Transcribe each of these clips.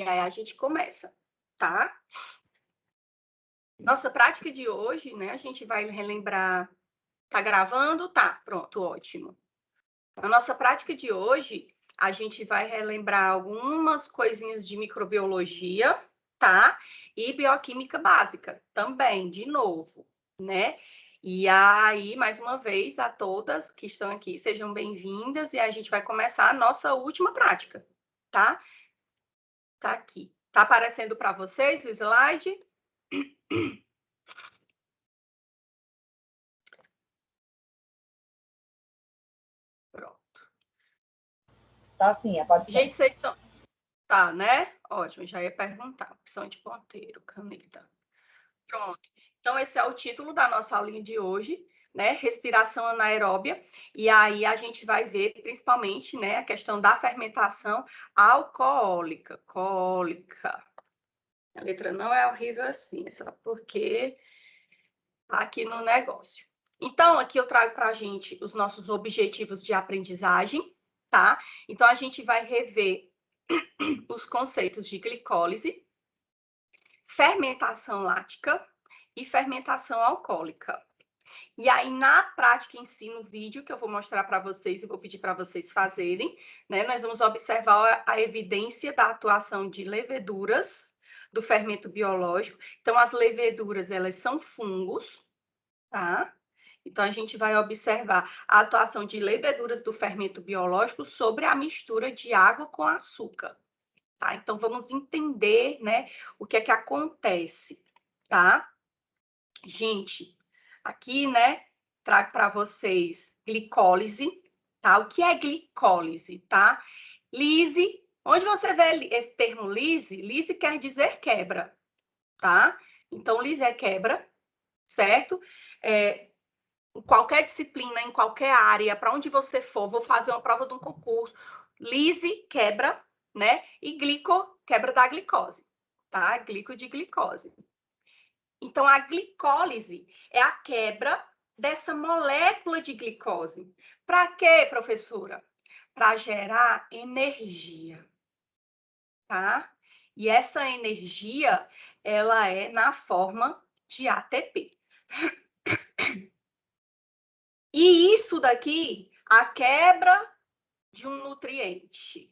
E aí a gente começa, tá? Nossa prática de hoje, né? A gente vai relembrar. Tá gravando? Tá, pronto, ótimo. Na nossa prática de hoje, a gente vai relembrar algumas coisinhas de microbiologia, tá? E bioquímica básica também, de novo, né? E aí, mais uma vez, a todas que estão aqui, sejam bem-vindas e a gente vai começar a nossa última prática, tá? Tá aqui. Tá aparecendo para vocês o slide? Pronto. Tá sim, pode Gente, vocês estão... Tá, né? Ótimo, já ia perguntar. Opção de ponteiro, caneta. Pronto. Então, esse é o título da nossa aulinha de hoje, né? Respiração anaeróbia. E aí a gente vai ver, principalmente, né, a questão da fermentação alcoólica. Cólica. A letra não é horrível assim, é só porque tá aqui no negócio. Então, aqui eu trago para a gente os nossos objetivos de aprendizagem, tá? Então, a gente vai rever os conceitos de glicólise, fermentação lática e fermentação alcoólica. E aí, na prática em si, no vídeo que eu vou mostrar para vocês e vou pedir para vocês fazerem, né, nós vamos observar a evidência da atuação de leveduras do fermento biológico. Então, as leveduras, elas são fungos, tá? Então, a gente vai observar a atuação de leveduras do fermento biológico sobre a mistura de água com açúcar. Tá? Então, vamos entender, né, o que é que acontece, tá? Gente, aqui, né, trago para vocês glicólise, tá? O que é glicólise, tá? Lise, onde você vê esse termo lise, lise quer dizer quebra, tá? Então, lise é quebra, certo? Em qualquer disciplina, em qualquer área, para onde você for, vou fazer uma prova de um concurso, lise, quebra, né? E glico, quebra da glicose, tá? Glico de glicose. Então, a glicólise é a quebra dessa molécula de glicose. Para quê, professora? Para gerar energia, tá? E essa energia, ela é na forma de ATP. E isso daqui, a quebra de um nutriente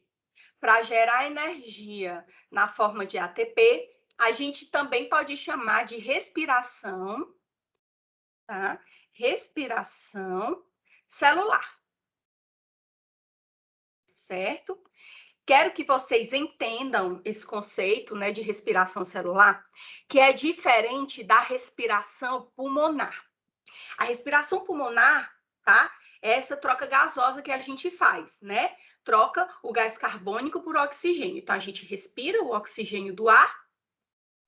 para gerar energia na forma de ATP, a gente também pode chamar de respiração, tá? Respiração celular, certo? Quero que vocês entendam esse conceito, né, de respiração celular, que é diferente da respiração pulmonar. A respiração pulmonar, tá? É essa troca gasosa que a gente faz, né? Troca o gás carbônico por oxigênio. Então, a gente respira o oxigênio do ar,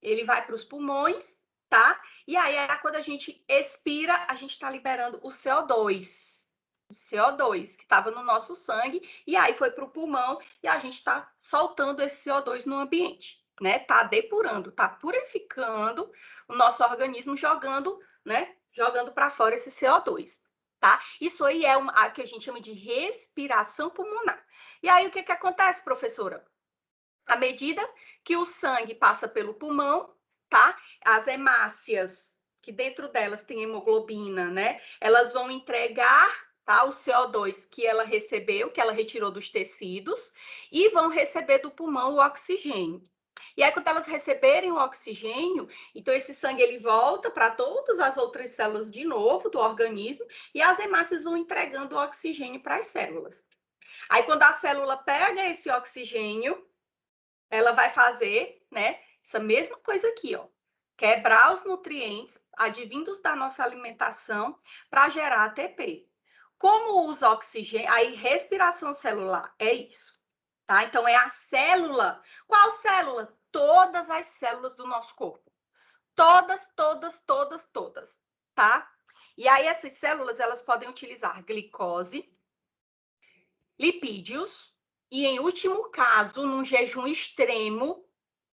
ele vai para os pulmões, tá? E aí, quando a gente expira, a gente está liberando o CO2. O CO2 que estava no nosso sangue, e aí foi para o pulmão, e a gente está soltando esse CO2 no ambiente, né? Tá depurando, tá purificando o nosso organismo, jogando, né? Jogando para fora esse CO2, tá? Isso aí é a que a gente chama de respiração pulmonar. E aí, o que que acontece, professora? À medida que o sangue passa pelo pulmão, tá? As hemácias, que dentro delas tem hemoglobina, né? Elas vão entregar, tá? O CO2 que ela recebeu, que ela retirou dos tecidos, e vão receber do pulmão o oxigênio. E aí, quando elas receberem o oxigênio, então esse sangue ele volta para todas as outras células de novo do organismo, e as hemácias vão entregando o oxigênio para as células. Aí, quando a célula pega esse oxigênio, ela vai fazer, né, essa mesma coisa aqui, ó, quebrar os nutrientes advindos da nossa alimentação para gerar ATP. Como usa oxigênio, aí respiração celular é isso, tá? Então é a célula. Qual célula? Todas as células do nosso corpo. Todas, todas, todas, todas, tá? E aí essas células, elas podem utilizar glicose, lipídios e, em último caso, num jejum extremo,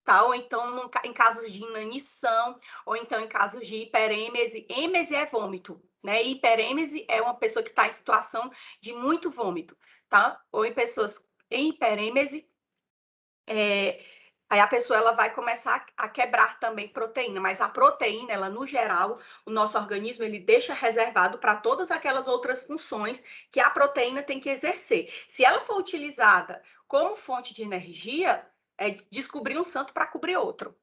tá? Ou então em casos de inanição, ou então em casos de hiperêmese. Êmese é vômito, né? Hiperêmese é uma pessoa que está em situação de muito vômito, tá? Ou em pessoas em hiperêmese, Aí a pessoa ela vai começar a quebrar também proteína, mas a proteína, ela no geral, o nosso organismo ele deixa reservado para todas aquelas outras funções que a proteína tem que exercer. Se ela for utilizada como fonte de energia, é descobrir um santo para cobrir outro,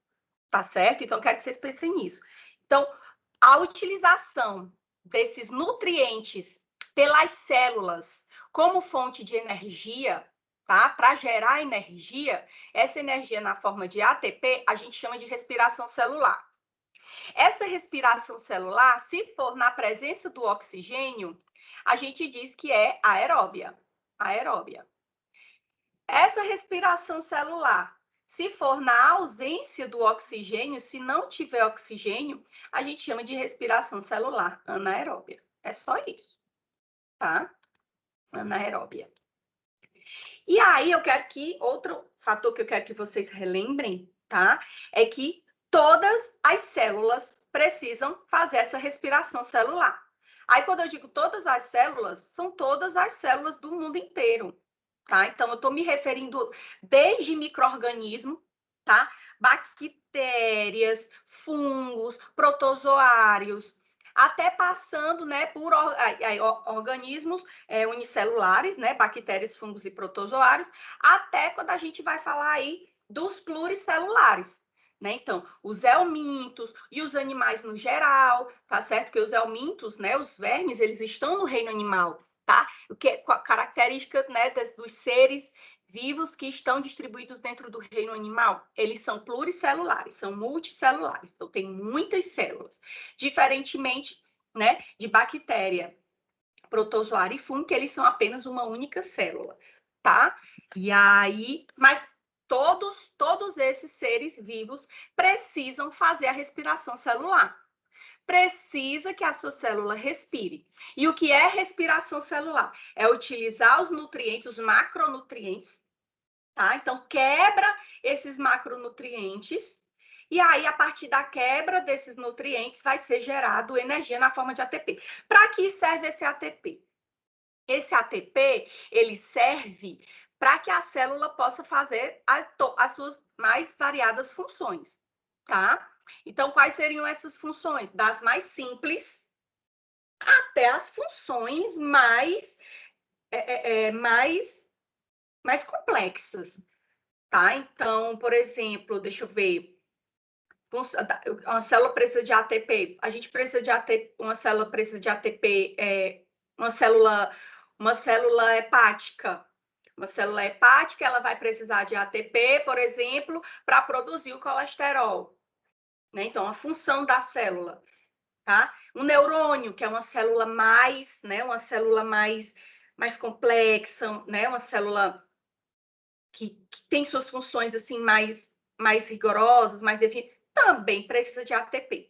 tá certo? Então quero que vocês pensem nisso. Então, a utilização desses nutrientes pelas células como fonte de energia, tá? Para gerar energia, essa energia na forma de ATP, a gente chama de respiração celular. Essa respiração celular, se for na presença do oxigênio, a gente diz que é aeróbia. Aeróbia. Essa respiração celular, se for na ausência do oxigênio, se não tiver oxigênio, a gente chama de respiração celular anaeróbia. É só isso, tá? Anaeróbia. E aí eu quero que outro fator que eu quero que vocês relembrem, tá? É que todas as células precisam fazer essa respiração celular. Aí quando eu digo todas as células, são todas as células do mundo inteiro, tá? Então eu estou me referindo desde micro-organismo, tá? Bactérias, fungos, protozoários, até passando, né, por organismos unicelulares, né, bactérias, fungos e protozoários, até quando a gente vai falar aí dos pluricelulares, né? Então, os helmintos e os animais no geral, tá certo? Que os helmintos, né, os vermes, eles estão no reino animal, tá? O que é característica, né, dos seres vivos que estão distribuídos dentro do reino animal, eles são pluricelulares, são multicelulares, então tem muitas células, diferentemente, né, de bactéria, protozoário e fungo, que eles são apenas uma única célula, tá? E aí, mas todos esses seres vivos precisam fazer a respiração celular. Precisa que a sua célula respire. E o que é respiração celular? É utilizar os nutrientes, os macronutrientes, tá? Então, quebra esses macronutrientes e aí, a partir da quebra desses nutrientes, vai ser gerado energia na forma de ATP. Para que serve esse ATP? Esse ATP, ele serve para que a célula possa fazer as suas mais variadas funções, tá? Então, quais seriam essas funções? Das mais simples até as funções mais complexas, tá? Então, por exemplo, deixa eu ver, uma célula precisa de ATP, a gente precisa de ATP, uma célula precisa de ATP, uma célula hepática. Uma célula hepática, ela vai precisar de ATP, por exemplo, para produzir o colesterol, né? Então, a função da célula, tá? Um neurônio, que é uma célula mais, né, uma célula mais complexa, né, uma célula que tem suas funções assim mais rigorosas, mais definidas, também precisa de ATP.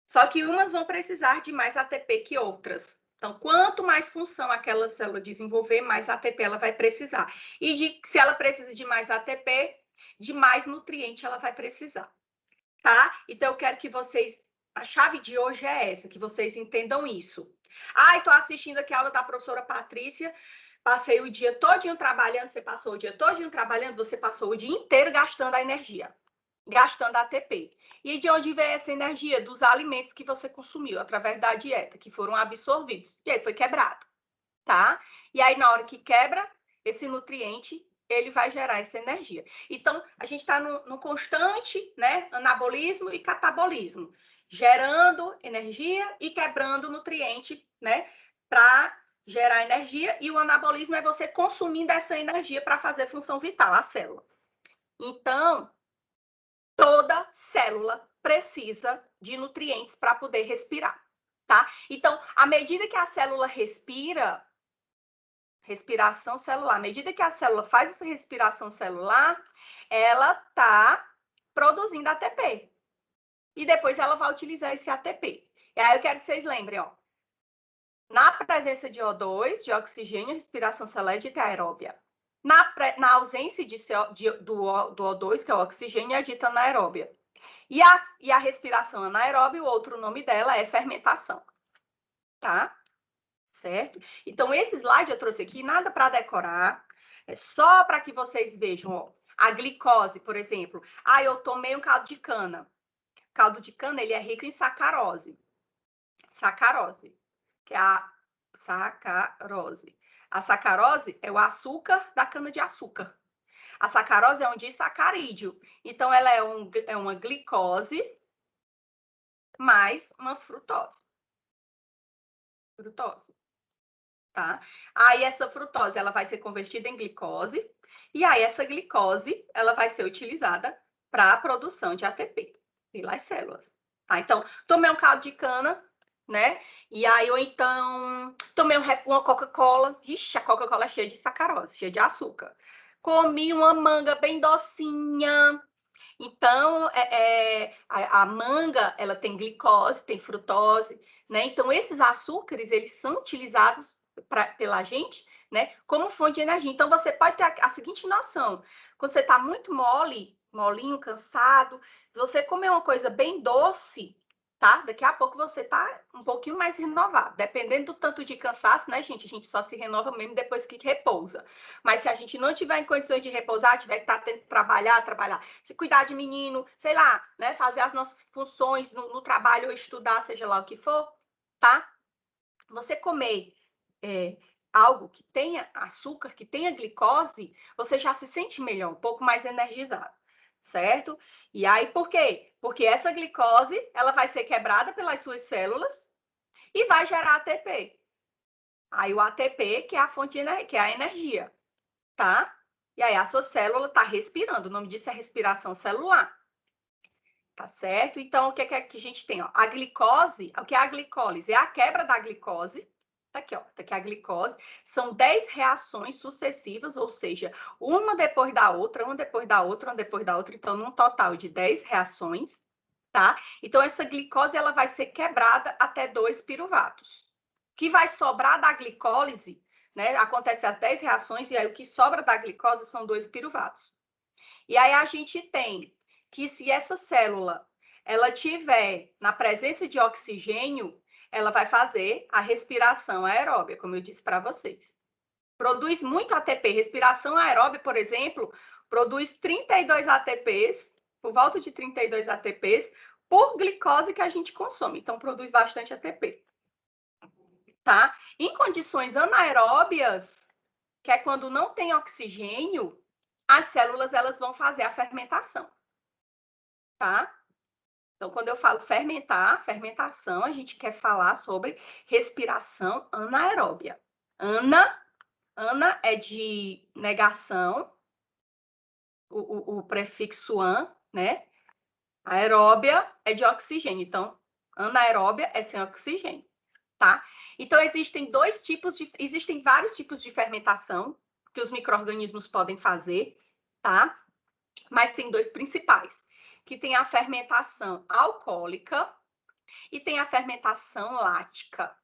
Só que umas vão precisar de mais ATP que outras. Então, quanto mais função aquela célula desenvolver, mais ATP ela vai precisar. E se ela precisa de mais ATP, de mais nutriente ela vai precisar, tá? Então, eu quero que vocês... A chave de hoje é essa, que vocês entendam isso. Estou assistindo aqui a aula da professora Patrícia, passei o dia todinho trabalhando, você passou o dia todinho trabalhando, você passou o dia inteiro gastando a energia, gastando ATP. E de onde veio essa energia? Dos alimentos que você consumiu, através da dieta, que foram absorvidos. E aí foi quebrado, tá? E aí, na hora que quebra, esse nutriente, ele vai gerar essa energia. Então, a gente está no constante, né, anabolismo e catabolismo, gerando energia e quebrando nutriente, né, para gerar energia. E o anabolismo é você consumindo essa energia para fazer função vital, a célula. Então, toda célula precisa de nutrientes para poder respirar, tá? Então, à medida que a célula respira, respiração celular, à medida que a célula faz essa respiração celular, ela está produzindo ATP. E depois ela vai utilizar esse ATP. E aí eu quero que vocês lembrem, ó. Na presença de O2, de oxigênio, respiração celular é dita aeróbia. Na ausência do O2, que é o oxigênio, é dita anaeróbia. E a respiração anaeróbia, o outro nome dela é fermentação. Tá? Certo? Então, esse slide eu trouxe aqui, nada para decorar, é só para que vocês vejam, ó, A glicose, por exemplo. Ah, eu tomei um caldo de cana. Caldo de cana, ele é rico em sacarose. Sacarose, que é a sacarose. A sacarose é o açúcar da cana-de-açúcar. A sacarose é um disacarídeo. Então, ela é uma glicose mais uma frutose. Frutose, tá? Aí, essa frutose, ela vai ser convertida em glicose. E aí, essa glicose, ela vai ser utilizada para a produção de ATP pelas células. Tá? Então, tomei um caldo de cana, né? E aí, ou então, tomei uma Coca-Cola. Ixi, a Coca-Cola é cheia de sacarose, cheia de açúcar. Comi uma manga bem docinha. Então, a manga, ela tem glicose, tem frutose, né? Então, esses açúcares, eles são utilizados pela gente, né? Como fonte de energia. Então, você pode ter a seguinte noção. Quando você está muito molinho, cansado, se você comer uma coisa bem doce, tá? Daqui a pouco você tá um pouquinho mais renovado. Dependendo do tanto de cansaço, né, gente? A gente só se renova mesmo depois que repousa. Mas se a gente não tiver em condições de repousar, tiver que estar tendo que trabalhar, se cuidar de menino, sei lá, né? Fazer as nossas funções no trabalho ou estudar, seja lá o que for, tá? Você comer algo que tenha açúcar, que tenha glicose, você já se sente melhor, um pouco mais energizado, certo? E aí, por quê? Porque essa glicose, ela vai ser quebrada pelas suas células e vai gerar ATP. Aí o ATP, que é a fonte de energia, que é a energia, tá? E aí a sua célula está respirando, o nome disso é respiração celular. Tá certo? Então, o que é que a gente tem? Ó? A glicose, o que é a glicólise? É a quebra da glicose. Tá aqui, ó. Tá aqui a glicose. São 10 reações sucessivas, ou seja, uma depois da outra, uma depois da outra, uma depois da outra. Então, num total de 10 reações, tá? Então, essa glicose, ela vai ser quebrada até 2 piruvatos. O que vai sobrar da glicólise, né? Acontece as 10 reações, e aí o que sobra da glicose são 2 piruvatos. E aí a gente tem que se essa célula ela tiver na presença de oxigênio, ela vai fazer a respiração aeróbia, como eu disse para vocês. Produz muito ATP. Respiração aeróbia, por exemplo, produz 32 ATPs, por volta de 32 ATPs, por glicose que a gente consome. Então, produz bastante ATP. Tá? Em condições anaeróbias, que é quando não tem oxigênio, as células elas vão fazer a fermentação, tá? Então, quando eu falo fermentar, fermentação, a gente quer falar sobre respiração anaeróbia. Ana é de negação, o prefixo an, né? Aeróbia é de oxigênio. Então, anaeróbia é sem oxigênio, tá? Então, existem vários tipos de fermentação que os micro-organismos podem fazer, tá? Mas tem 2 principais, que tem a fermentação alcoólica e tem a fermentação lática,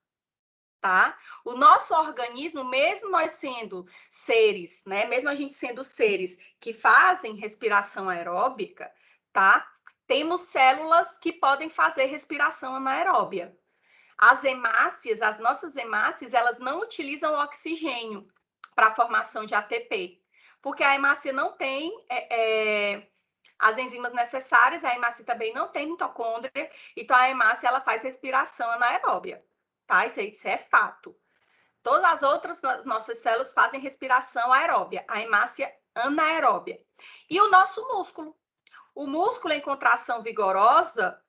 tá? O nosso organismo, mesmo nós sendo seres, né? Mesmo a gente sendo seres que fazem respiração aeróbica, tá? Temos células que podem fazer respiração anaeróbia. As hemácias, as nossas hemácias, elas não utilizam oxigênio para a formação de ATP, porque a hemácia não tem as enzimas necessárias, a hemácia também não tem mitocôndria, então a hemácia ela faz respiração anaeróbia, tá? Isso é fato. Todas as outras nossas células fazem respiração aeróbia, a hemácia anaeróbia. E o nosso músculo? O músculo em contração vigorosa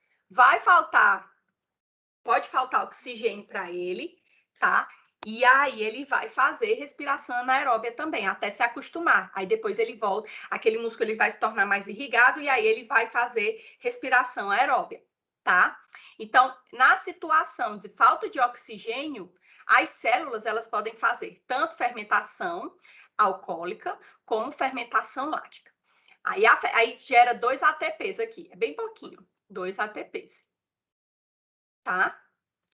pode faltar oxigênio para ele, tá? E aí ele vai fazer respiração anaeróbia também, até se acostumar. Aí depois ele volta, aquele músculo ele vai se tornar mais irrigado e aí ele vai fazer respiração aeróbia, tá? Então, na situação de falta de oxigênio, as células elas podem fazer tanto fermentação alcoólica como fermentação lática. Aí gera 2 ATPs aqui, é bem pouquinho, 2 ATPs, tá?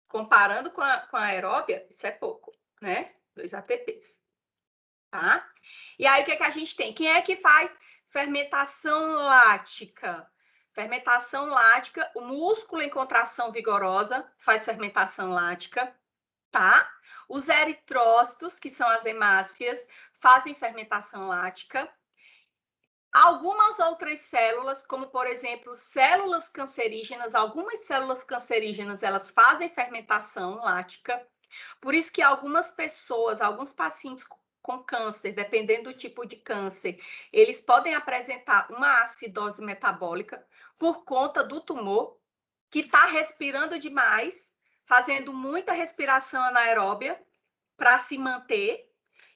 Comparando com a aeróbia, isso é pouco, né? 2 ATPs, tá? E aí, o que é que a gente tem? Quem é que faz fermentação lática? Fermentação lática, o músculo em contração vigorosa faz fermentação lática, tá? Os eritrócitos, que são as hemácias, fazem fermentação lática. Algumas outras células, como por exemplo, células cancerígenas, algumas células cancerígenas, elas fazem fermentação lática. Por isso que algumas pessoas, alguns pacientes com câncer, dependendo do tipo de câncer, eles podem apresentar uma acidose metabólica por conta do tumor, que está respirando demais, fazendo muita respiração anaeróbia para se manter,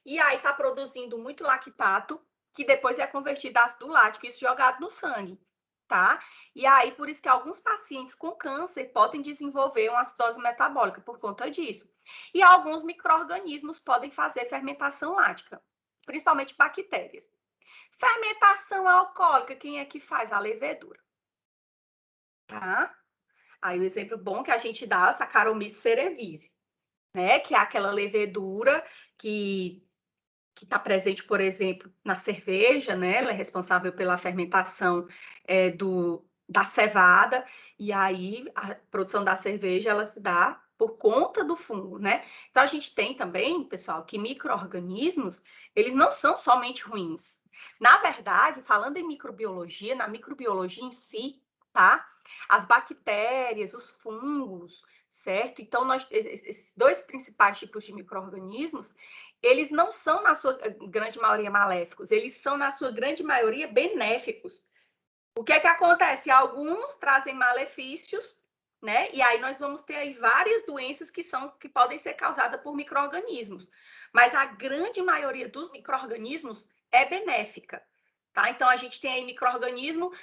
e aí está produzindo muito lactato, que depois é convertido em ácido lático, isso jogado no sangue, tá? E aí, por isso que alguns pacientes com câncer podem desenvolver uma acidose metabólica por conta disso. E alguns micro-organismos podem fazer fermentação lática, principalmente bactérias. Fermentação alcoólica, quem é que faz? A levedura, tá? Aí o exemplo bom que a gente dá é a Saccharomyces cerevisiae, né? Que é aquela levedura que está presente, por exemplo, na cerveja, né? Ela é responsável pela fermentação da cevada, e aí a produção da cerveja ela se dá por conta do fungo, né? Então a gente tem também, pessoal, que micro-organismos, eles não são somente ruins. Na verdade, falando em microbiologia, na microbiologia em si, tá? As bactérias, os fungos, certo? Então, esses dois principais tipos de micro-organismos, eles não são, na sua grande maioria, maléficos, eles são, na sua grande maioria, benéficos. O que é que acontece? Alguns trazem malefícios, né? E aí nós vamos ter aí várias doenças que podem ser causadas por micro-organismos. Mas a grande maioria dos micro-organismos é benéfica. Tá? Então, a gente tem aí micro-organismo,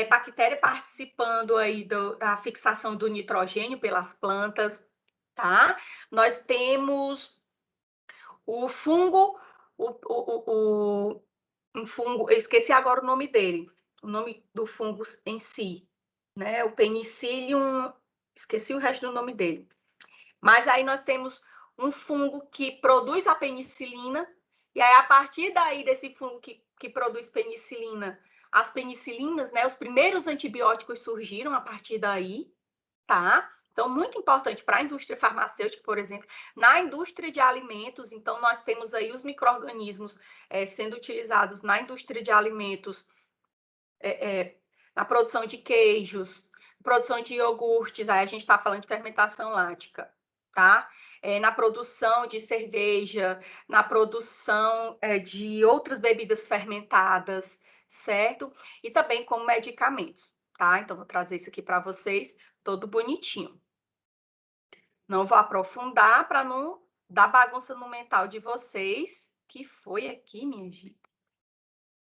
bactéria participando aí da fixação do nitrogênio pelas plantas, tá? Nós temos o fungo, um fungo, eu esqueci agora o nome dele, o nome do fungo em si, né? O Penicillium, esqueci o resto do nome dele. Mas aí nós temos um fungo que produz a penicilina, e aí a partir daí desse fungo que produz penicilina, as penicilinas, né? Os primeiros antibióticos surgiram a partir daí, tá? Então, muito importante para a indústria farmacêutica, por exemplo, na indústria de alimentos, então, nós temos aí os micro-organismos sendo utilizados na indústria de alimentos, na produção de queijos, produção de iogurtes, aí a gente está falando de fermentação lática, tá? Na produção de cerveja, na produção de outras bebidas fermentadas, certo? E também como medicamentos, tá? Então, vou trazer isso aqui para vocês, todo bonitinho. Não vou aprofundar para não dar bagunça no mental de vocês. Que foi aqui, minha gente?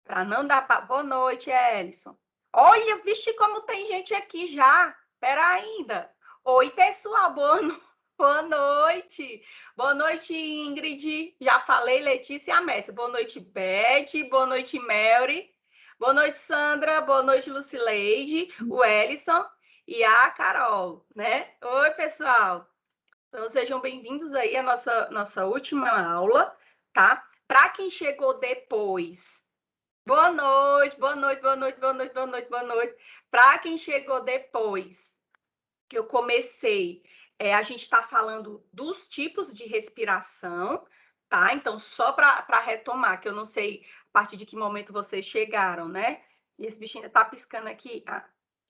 Para não dar... Boa noite, Ellison. Olha, vixe, como tem gente aqui já. Espera ainda. Oi, pessoal, boa noite. Boa noite, Ingrid. Já falei, Letícia e a Messi. Boa noite, Beth. Boa noite, Mary. Boa noite, Sandra. Boa noite, Lucileide, o Ellison e a Carol, né? Oi, pessoal. Então, sejam bem-vindos aí à nossa última aula, tá? Para quem chegou depois, boa noite, boa noite, boa noite, boa noite, boa noite, boa noite. Para quem chegou depois, que eu comecei, a gente está falando dos tipos de respiração, tá? Então, só para retomar, que eu não sei a partir de que momento vocês chegaram, né? E esse bichinho está piscando aqui. Ah,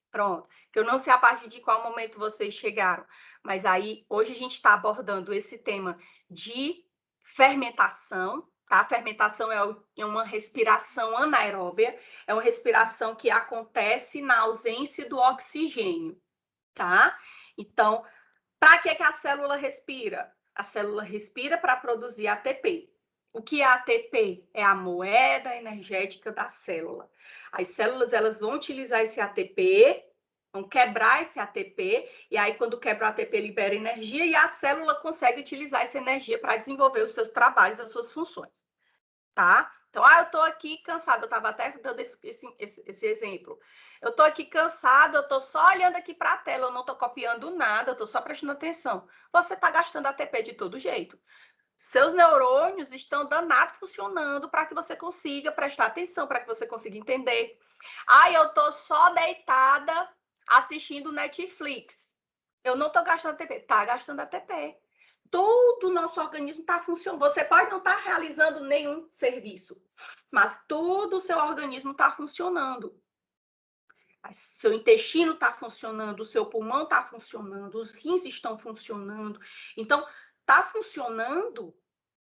pronto. Que eu não sei a partir de qual momento vocês chegaram. Mas aí, hoje a gente está abordando esse tema de fermentação, tá? Fermentação é uma respiração anaeróbia, é uma respiração que acontece na ausência do oxigênio, tá? Então, para que a célula respira? A célula respira para produzir ATP. O que é ATP? É a moeda energética da célula. As células elas vão utilizar esse ATP, vão quebrar esse ATP, e aí quando quebra o ATP libera energia e a célula consegue utilizar essa energia para desenvolver os seus trabalhos, as suas funções, tá? Então, eu estou aqui cansada, eu estava até dando esse exemplo. Eu estou aqui cansada, eu estou só olhando aqui para a tela, eu não estou copiando nada, eu estou só prestando atenção. Você está gastando ATP de todo jeito. Seus neurônios estão danados funcionando para que você consiga prestar atenção, para que você consiga entender. Eu estou só deitada assistindo Netflix. Eu não estou gastando ATP. Está gastando ATP. Todo o nosso organismo está funcionando. Você pode não estar realizando nenhum serviço, mas todo o seu organismo está funcionando. Seu intestino está funcionando, o seu pulmão está funcionando, os rins estão funcionando. Então, está funcionando,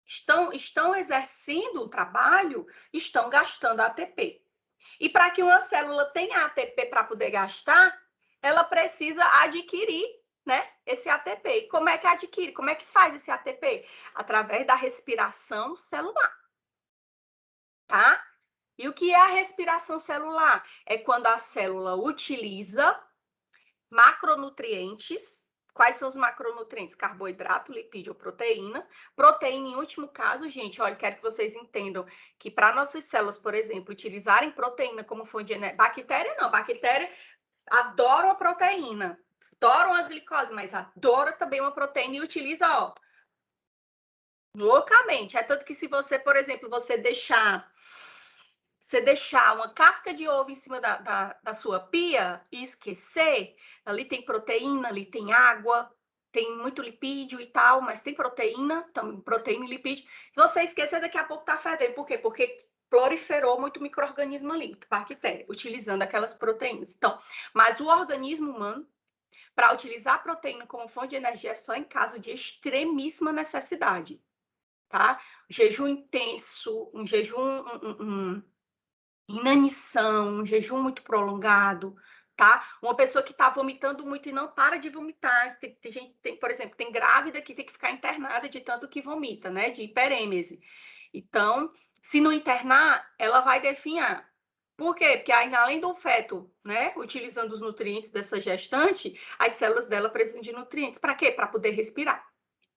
estão exercendo o trabalho, estão gastando ATP. E para que uma célula tenha ATP para poder gastar, ela precisa adquirir, né, esse ATP. E como é que adquire? Como é que faz esse ATP? Através da respiração celular, tá? E o que é a respiração celular? É quando a célula utiliza macronutrientes. Quais são os macronutrientes? Carboidrato, lipídio ou proteína. Proteína, em último caso, gente, olha, quero que vocês entendam que para nossas células, por exemplo, utilizarem proteína como fonte de energia, bactéria não, bactéria adora a proteína, adora a glicose, mas adora também uma proteína e utiliza, ó, loucamente. É tanto que se você, por exemplo, você deixar uma casca de ovo em cima da sua pia e esquecer, ali tem proteína, ali tem água, tem muito lipídio e tal, mas tem proteína e lipídio. Se você esquecer, daqui a pouco tá fedendo. Por quê? Porque proliferou muito micro-organismo ali, bactéria, utilizando aquelas proteínas. Então, mas o organismo humano, para utilizar a proteína como fonte de energia, é só em caso de extremíssima necessidade, tá? Jejum intenso, um jejum... inanição, um jejum muito prolongado, tá? Uma pessoa que está vomitando muito e não para de vomitar. Tem gente, por exemplo, tem grávida que tem que ficar internada de tanto que vomita, né? De hiperêmese. Então, se não internar, ela vai definhar. Por quê? Porque além do feto, né, utilizando os nutrientes dessa gestante, as células dela precisam de nutrientes. Para quê? Para poder respirar,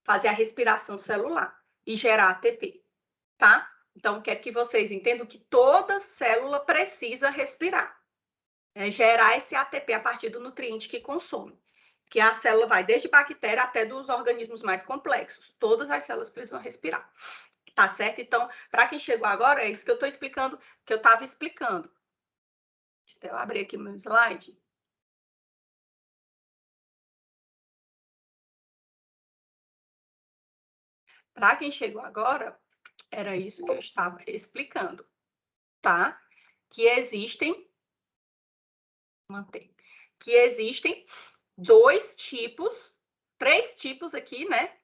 fazer a respiração celular e gerar ATP, tá? Então, quero que vocês entendam que toda célula precisa respirar, gerar esse ATP a partir do nutriente que consome. Que a célula vai desde bactéria até dos organismos mais complexos. Todas as células precisam respirar. Tá certo? Então, para quem chegou agora, é isso que eu estou explicando, que eu estava explicando. Deixa eu abrir aqui meu slide. Para quem chegou agora, era isso que eu estava explicando, tá? Que existem três tipos aqui, né?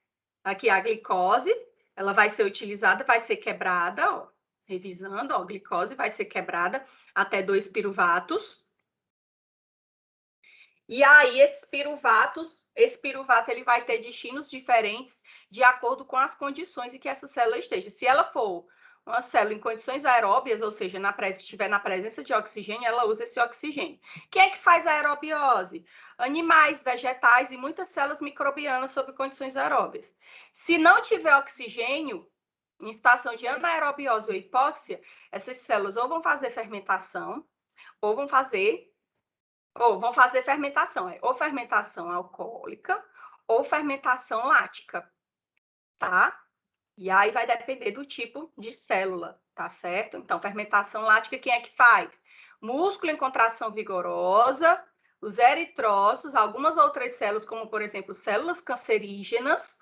Aqui a glicose, ela vai ser utilizada, vai ser quebrada, ó, revisando, ó, a glicose vai ser quebrada até 2 piruvatos. E aí, esse piruvato ele vai ter destinos diferentes de acordo com as condições em que essa célula esteja. Se ela for uma célula em condições aeróbias, ou seja, se estiver na presença de oxigênio, ela usa esse oxigênio. Quem é que faz a aerobiose? Animais, vegetais e muitas células microbianas sob condições aeróbias. Se não tiver oxigênio, em situação de anaerobiose ou hipóxia, essas células ou vão fazer fermentação, ou vão fazer fermentação, ou fermentação alcoólica ou fermentação lática, tá? E aí vai depender do tipo de célula, tá certo? Então, fermentação lática, quem é que faz? Músculo em contração vigorosa, os eritrócitos, algumas outras células, como, por exemplo, células cancerígenas,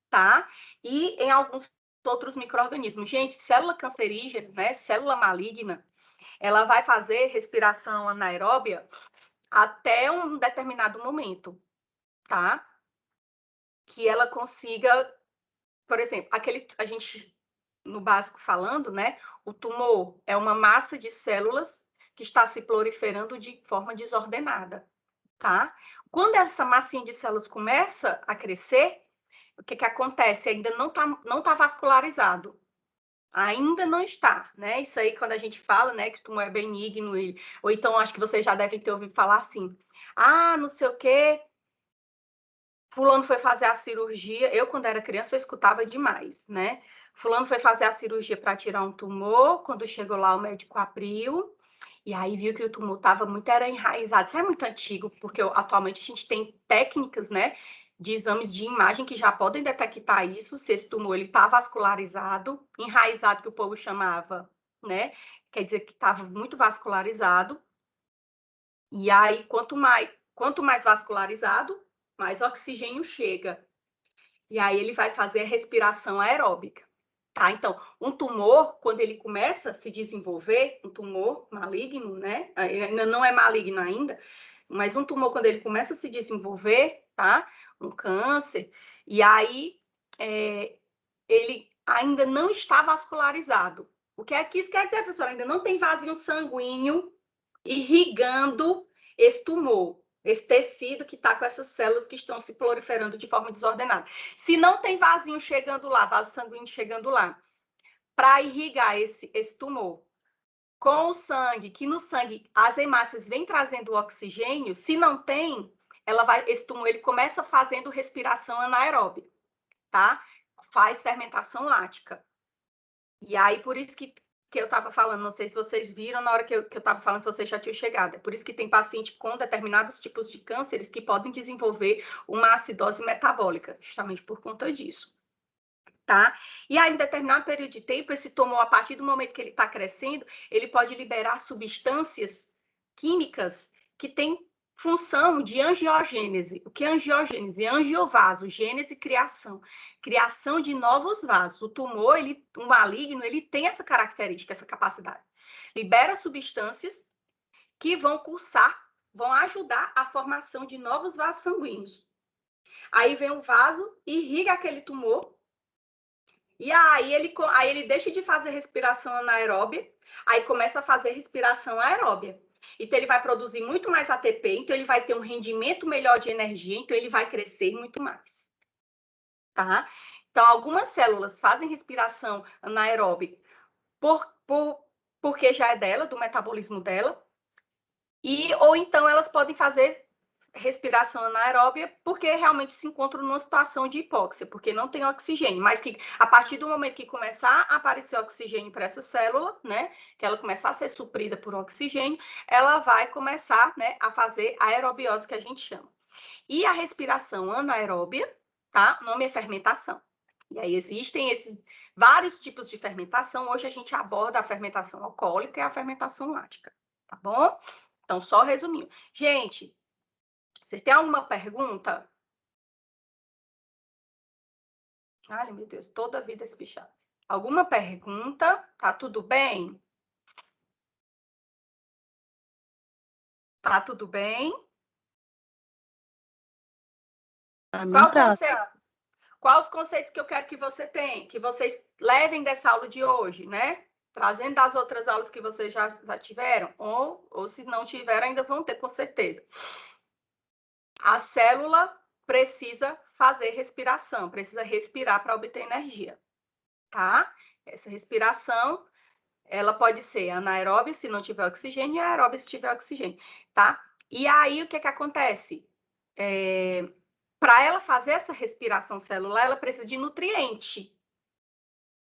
tá? E em alguns outros micro-organismos. Gente, célula cancerígena, né? Célula maligna, ela vai fazer respiração anaeróbia até um determinado momento, tá? Que ela consiga, por exemplo, a gente, no básico falando, né? O tumor é uma massa de células que está se proliferando de forma desordenada, tá? Quando essa massinha de células começa a crescer, o que acontece? Ainda não tá vascularizado. Ainda não está, né? Isso aí, quando a gente fala, né, que o tumor é benigno, ou então acho que vocês já devem ter ouvido falar assim, não sei o quê, fulano foi fazer a cirurgia, eu quando era criança eu escutava demais, né? Fulano foi fazer a cirurgia para tirar um tumor, quando chegou lá o médico abriu, e aí viu que o tumor estava muito enraizado. Isso é muito antigo, porque atualmente a gente tem técnicas, né, de exames de imagem que já podem detectar isso, se esse tumor está vascularizado, enraizado, que o povo chamava, né? Quer dizer que estava muito vascularizado. E aí, quanto mais vascularizado, mais oxigênio chega. E aí ele vai fazer respiração aeróbica, Tá? Então, um tumor, quando ele começa a se desenvolver, um tumor maligno, né? Ainda não é maligno ainda, mas um tumor, quando ele começa a se desenvolver, tá? Um câncer, e aí ele ainda não está vascularizado. O que é que isso quer dizer, professor? Ainda não tem vasinho sanguíneo irrigando esse tumor, esse tecido que está com essas células que estão se proliferando de forma desordenada. Se não tem vasinho chegando lá, vaso sanguíneo chegando lá, para irrigar esse tumor, com o sangue, que no sangue as hemácias vêm trazendo o oxigênio, se não tem, esse tumor ele começa fazendo respiração anaeróbica, tá? Faz fermentação lática. E aí, por isso que eu estava falando, não sei se vocês viram na hora que eu estava falando, se vocês já tinham chegado. É por isso que tem paciente com determinados tipos de cânceres que podem desenvolver uma acidose metabólica, justamente por conta disso. Tá? E aí, em determinado período de tempo, esse tumor, a partir do momento que ele está crescendo, ele pode liberar substâncias químicas que têm função de angiogênese. O que é angiogênese? Angiovaso, gênese, criação. Criação de novos vasos. O tumor, o maligno, ele tem essa característica, essa capacidade. Libera substâncias que vão cursar, vão ajudar a formação de novos vasos sanguíneos. Aí vem o vaso, irriga aquele tumor, e aí ele deixa de fazer respiração anaeróbia, aí começa a fazer respiração aeróbia. Então, ele vai produzir muito mais ATP, então ele vai ter um rendimento melhor de energia, então ele vai crescer muito mais. Tá? Então, algumas células fazem respiração anaeróbica porque já é dela, do metabolismo dela, ou então elas podem fazer respiração anaeróbia, porque realmente se encontram numa situação de hipóxia, porque não tem oxigênio, mas que a partir do momento que começar a aparecer oxigênio para essa célula, né, que ela começar a ser suprida por oxigênio, ela vai começar, né, a fazer a aerobiose, que a gente chama. E a respiração anaeróbia, tá? O nome é fermentação. E aí existem esses vários tipos de fermentação. Hoje a gente aborda a fermentação alcoólica e a fermentação lática, tá bom? Então, só resumindo. Gente, vocês têm alguma pergunta? Ai, meu Deus, toda a vida esse bichado. Alguma pergunta? Tá tudo bem? Tá tudo bem? Quais os conceitos que eu quero que você tenha, que vocês levem dessa aula de hoje, né? Trazendo das outras aulas que vocês já tiveram, ou se não tiveram, ainda vão ter, com certeza. A célula precisa fazer respiração, precisa respirar para obter energia, tá? Essa respiração, ela pode ser anaeróbia se não tiver oxigênio e aeróbia se tiver oxigênio, tá? E aí, o que acontece? Para ela fazer essa respiração celular, ela precisa de nutriente,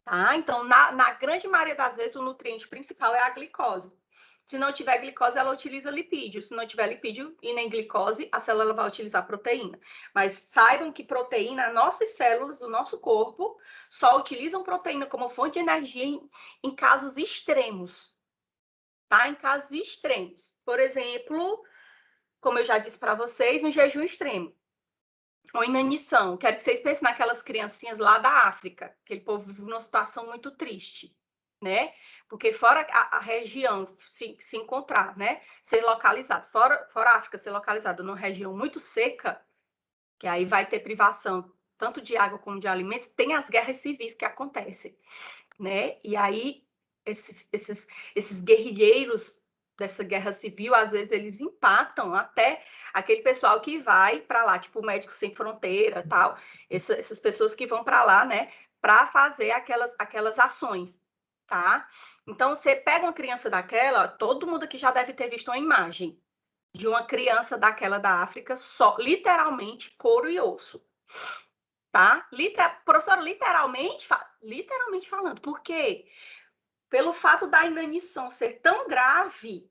tá? Então, na grande maioria das vezes, o nutriente principal é a glicose. Se não tiver glicose, ela utiliza lipídio. Se não tiver lipídio e nem glicose, a célula vai utilizar proteína. Mas saibam que proteína, nossas células do nosso corpo só utilizam proteína como fonte de energia em casos extremos, tá? Em casos extremos. Por exemplo, como eu já disse para vocês, um jejum extremo. Ou inanição. Quero que vocês pensem naquelas criancinhas lá da África. Aquele povo vive numa situação muito triste, né? Porque fora a região se encontrar, né? Ser localizado. Fora a África ser localizada numa região muito seca, que aí vai ter privação tanto de água como de alimentos, tem as guerras civis que acontecem, né? E aí esses guerrilheiros dessa guerra civil, às vezes eles impactam até aquele pessoal que vai para lá, tipo Médicos Sem Fronteira, tal, essas pessoas que vão para lá, né, para fazer aquelas ações, tá? Então, você pega uma criança daquela, todo mundo aqui já deve ter visto uma imagem de uma criança daquela da África, só literalmente couro e osso, tá? Professora, literalmente falando, por quê? Pelo fato da inanição ser tão grave,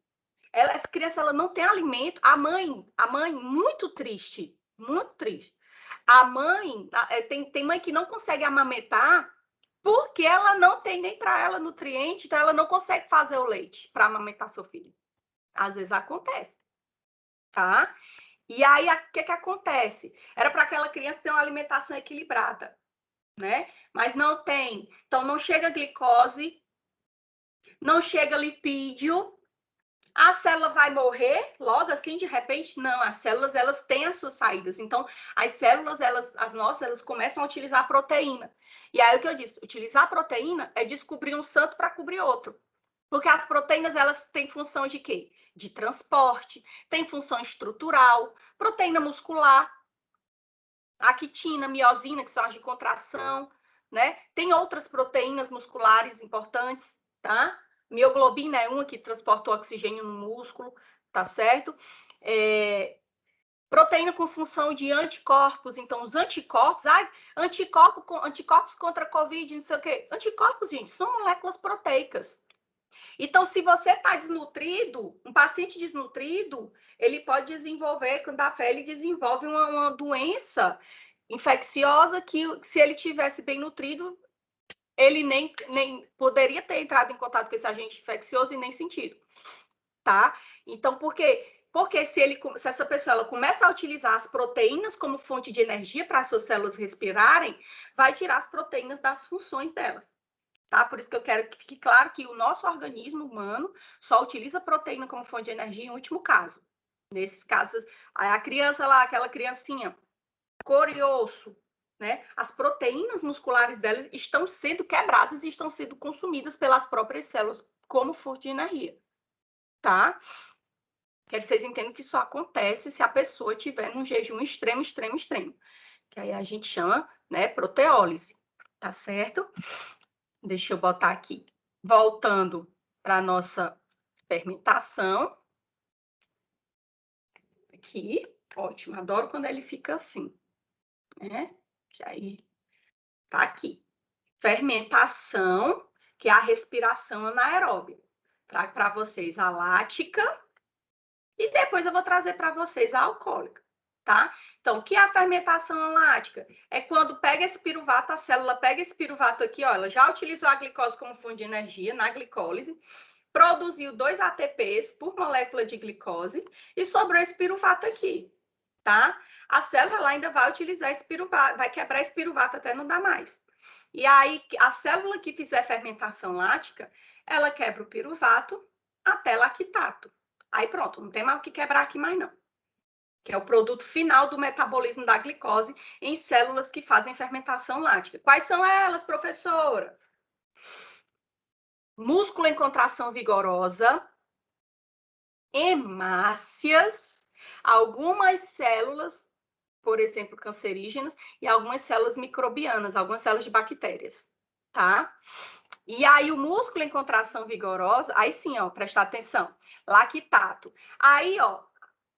essa criança ela não tem alimento. A mãe muito triste, muito triste. A mãe, tem mãe que não consegue amamentar porque ela não tem nem para ela nutriente, então ela não consegue fazer o leite para amamentar seu filho. Às vezes acontece, tá? E aí, o que acontece? Era para aquela criança ter uma alimentação equilibrada. né? Mas não tem. Então, não chega glicose, não chega lipídio, a célula vai morrer logo assim, de repente? Não, as células, elas têm as suas saídas. Então, as células, as nossas, elas começam a utilizar a proteína. E aí, o que eu disse, utilizar a proteína é descobrir um santo para cobrir outro. Porque as proteínas, elas têm função de quê? De transporte, tem função estrutural, proteína muscular, actina, miosina, que são as de contração, né? Tem outras proteínas musculares importantes, tá? Mioglobina é uma que transporta o oxigênio no músculo, tá certo? Proteína com função de anticorpos, então os anticorpos, anticorpos contra a Covid, não sei o quê. Anticorpos, gente, são moléculas proteicas. Então, se você está desnutrido, um paciente desnutrido, ele pode desenvolver, quando dá fé, ele desenvolve uma doença infecciosa que, se ele tivesse bem nutrido, ele nem poderia ter entrado em contato com esse agente infeccioso e nem sentido, tá? Então, por quê? Porque se essa pessoa ela começa a utilizar as proteínas como fonte de energia para as suas células respirarem, vai tirar as proteínas das funções delas. Tá? Por isso que eu quero que fique claro que o nosso organismo humano só utiliza proteína como fonte de energia em último caso. Nesses casos, a criança lá, aquela criancinha, cor e osso, né? As proteínas musculares dela estão sendo quebradas e estão sendo consumidas pelas próprias células como fonte de energia, tá? Quero que vocês entendam que isso acontece se a pessoa estiver num jejum extremo, extremo, extremo. Que aí a gente chama, né, proteólise, tá certo? Deixa eu botar aqui. Voltando para a nossa fermentação. Aqui, ótimo. Adoro quando ele fica assim, né? Que aí tá aqui. Fermentação, que é a respiração anaeróbia. Trago para vocês a lática e depois eu vou trazer para vocês a alcoólica, tá? Então, o que é a fermentação lática? É quando pega esse piruvato, a célula pega esse piruvato aqui, ó, ela já utilizou a glicose como fonte de energia na glicólise, produziu 2 ATPs por molécula de glicose e sobrou esse piruvato aqui, tá? A célula ela ainda vai utilizar esse piruvato, vai quebrar esse piruvato até não dar mais. E aí, a célula que fizer fermentação lática, ela quebra o piruvato até lactato. Aí pronto, não tem mais o que quebrar aqui mais não. Que é o produto final do metabolismo da glicose em células que fazem fermentação lática. Quais são elas, professora? Músculo em contração vigorosa, hemácias, algumas células, por exemplo, cancerígenas, e algumas células microbianas, algumas células de bactérias, tá? E aí o músculo em contração vigorosa, aí sim, ó, prestar atenção, lactato. Aí, ó,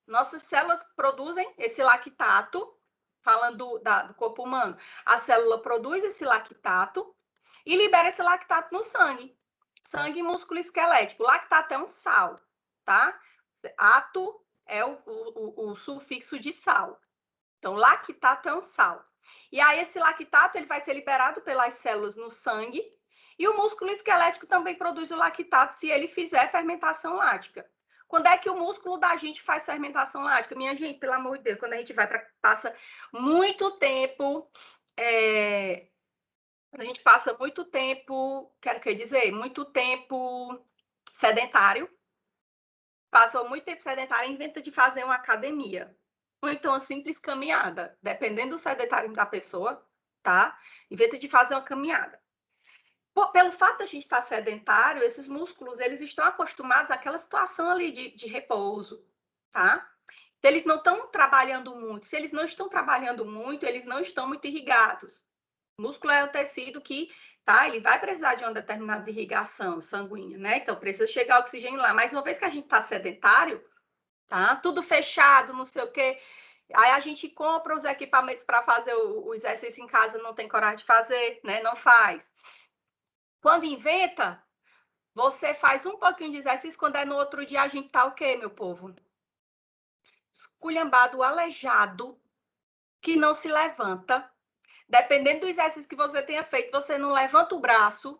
nossas células produzem esse lactato, falando do corpo humano, a célula produz esse lactato e libera esse lactato no sangue. Sangue e músculo esquelético. Lactato é um sal, tá? Ato é o sufixo de sal. Então, lactato é um sal. E aí, esse lactato ele vai ser liberado pelas células no sangue e o músculo esquelético também produz o lactato se ele fizer fermentação lática. Quando é que o músculo da gente faz fermentação lática? Minha gente, pelo amor de Deus, quando a gente passa muito tempo... a gente passa muito tempo, quer dizer, muito tempo sedentário, passou muito tempo sedentário e inventa de fazer uma academia. Ou então uma simples caminhada, dependendo do sedentarismo da pessoa, tá? Inventa de fazer uma caminhada. Pelo fato de a gente estar sedentário, esses músculos, eles estão acostumados àquela situação ali de repouso, tá? Então, eles não estão trabalhando muito. Se eles não estão trabalhando muito, eles não estão muito irrigados. O músculo é o tecido que, tá? Ele vai precisar de uma determinada irrigação sanguínea, né? Então, precisa chegar oxigênio lá. Mas uma vez que a gente está sedentário, tá? Tudo fechado, não sei o quê. Aí a gente compra os equipamentos para fazer o exercício em casa, não tem coragem de fazer, né? Não faz. Quando inventa, você faz um pouquinho de exercício, quando é no outro dia, a gente tá o quê, meu povo? Esculhambado, aleijado, que não se levanta. Dependendo do exercício que você tenha feito, você não levanta o braço,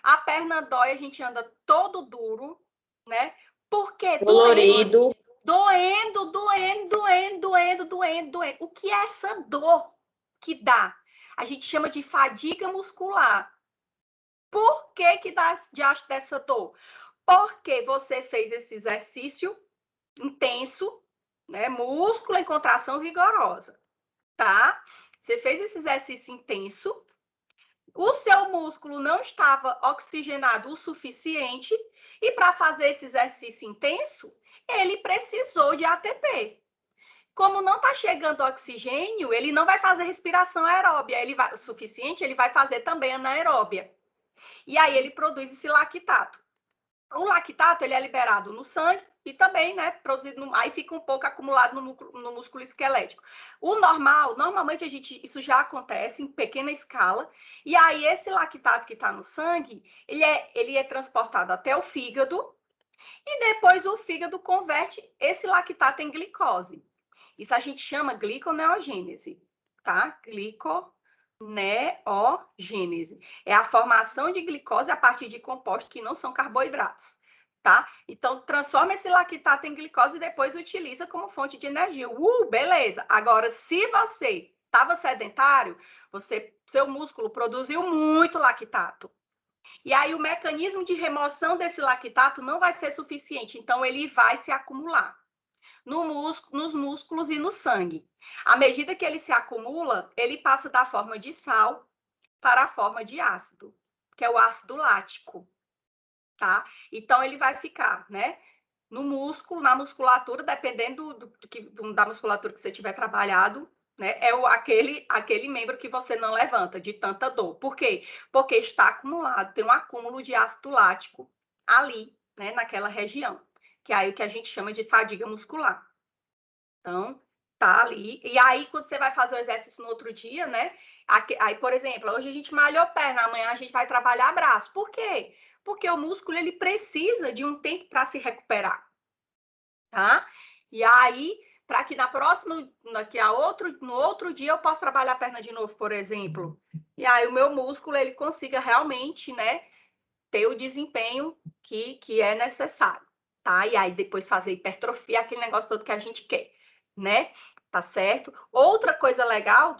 a perna dói, a gente anda todo duro, né? Por quê? Dolorido. Doendo. O que é essa dor que dá? a gente chama de fadiga muscular. Por que que dá diacho dessa dor? Porque você fez esse exercício intenso, né? Músculo em contração vigorosa, tá? Você fez esse exercício intenso, o seu músculo não estava oxigenado o suficiente e para fazer esse exercício intenso, ele precisou de ATP. Como não está chegando oxigênio, ele não vai fazer respiração aeróbia, o suficiente, ele vai fazer também anaeróbia. E aí ele produz esse lactato. O lactato ele é liberado no sangue e também, né, produzido aí fica um pouco acumulado no músculo esquelético. O normal, normalmente isso já acontece em pequena escala, e aí esse lactato que está no sangue, ele é transportado até o fígado, e depois o fígado converte esse lactato em glicose. Isso a gente chama gliconeogênese, tá? Gliconeogênese. É a formação de glicose a partir de compostos que não são carboidratos, tá? Então, transforma esse lactato em glicose e depois utiliza como fonte de energia. Beleza. Agora, se você estava sedentário, seu músculo produziu muito lactato. E aí, o mecanismo de remoção desse lactato não vai ser suficiente, então ele vai se acumular nos músculos e no sangue. À medida que ele se acumula, ele passa da forma de sal para a forma de ácido, que é o ácido lático, tá? Então, ele vai ficar, né? No músculo, na musculatura, dependendo da musculatura que você tiver trabalhado, né? É aquele membro que você não levanta de tanta dor. Por quê? Porque está acumulado, tem um acúmulo de ácido lático ali, né? Naquela região, que é aí o que a gente chama de fadiga muscular. Então, tá ali. E aí, quando você vai fazer o exercício no outro dia, né? Aí, por exemplo, hoje a gente malhou perna, amanhã a gente vai trabalhar braço. Por quê? Porque o músculo, ele precisa de um tempo para se recuperar, tá? E aí, para que no outro dia eu possa trabalhar a perna de novo, por exemplo. E aí, o meu músculo, ele consiga realmente, né? Ter o desempenho que é necessário, tá? E aí, depois fazer hipertrofia, aquele negócio todo que a gente quer, né? Tá certo? Outra coisa legal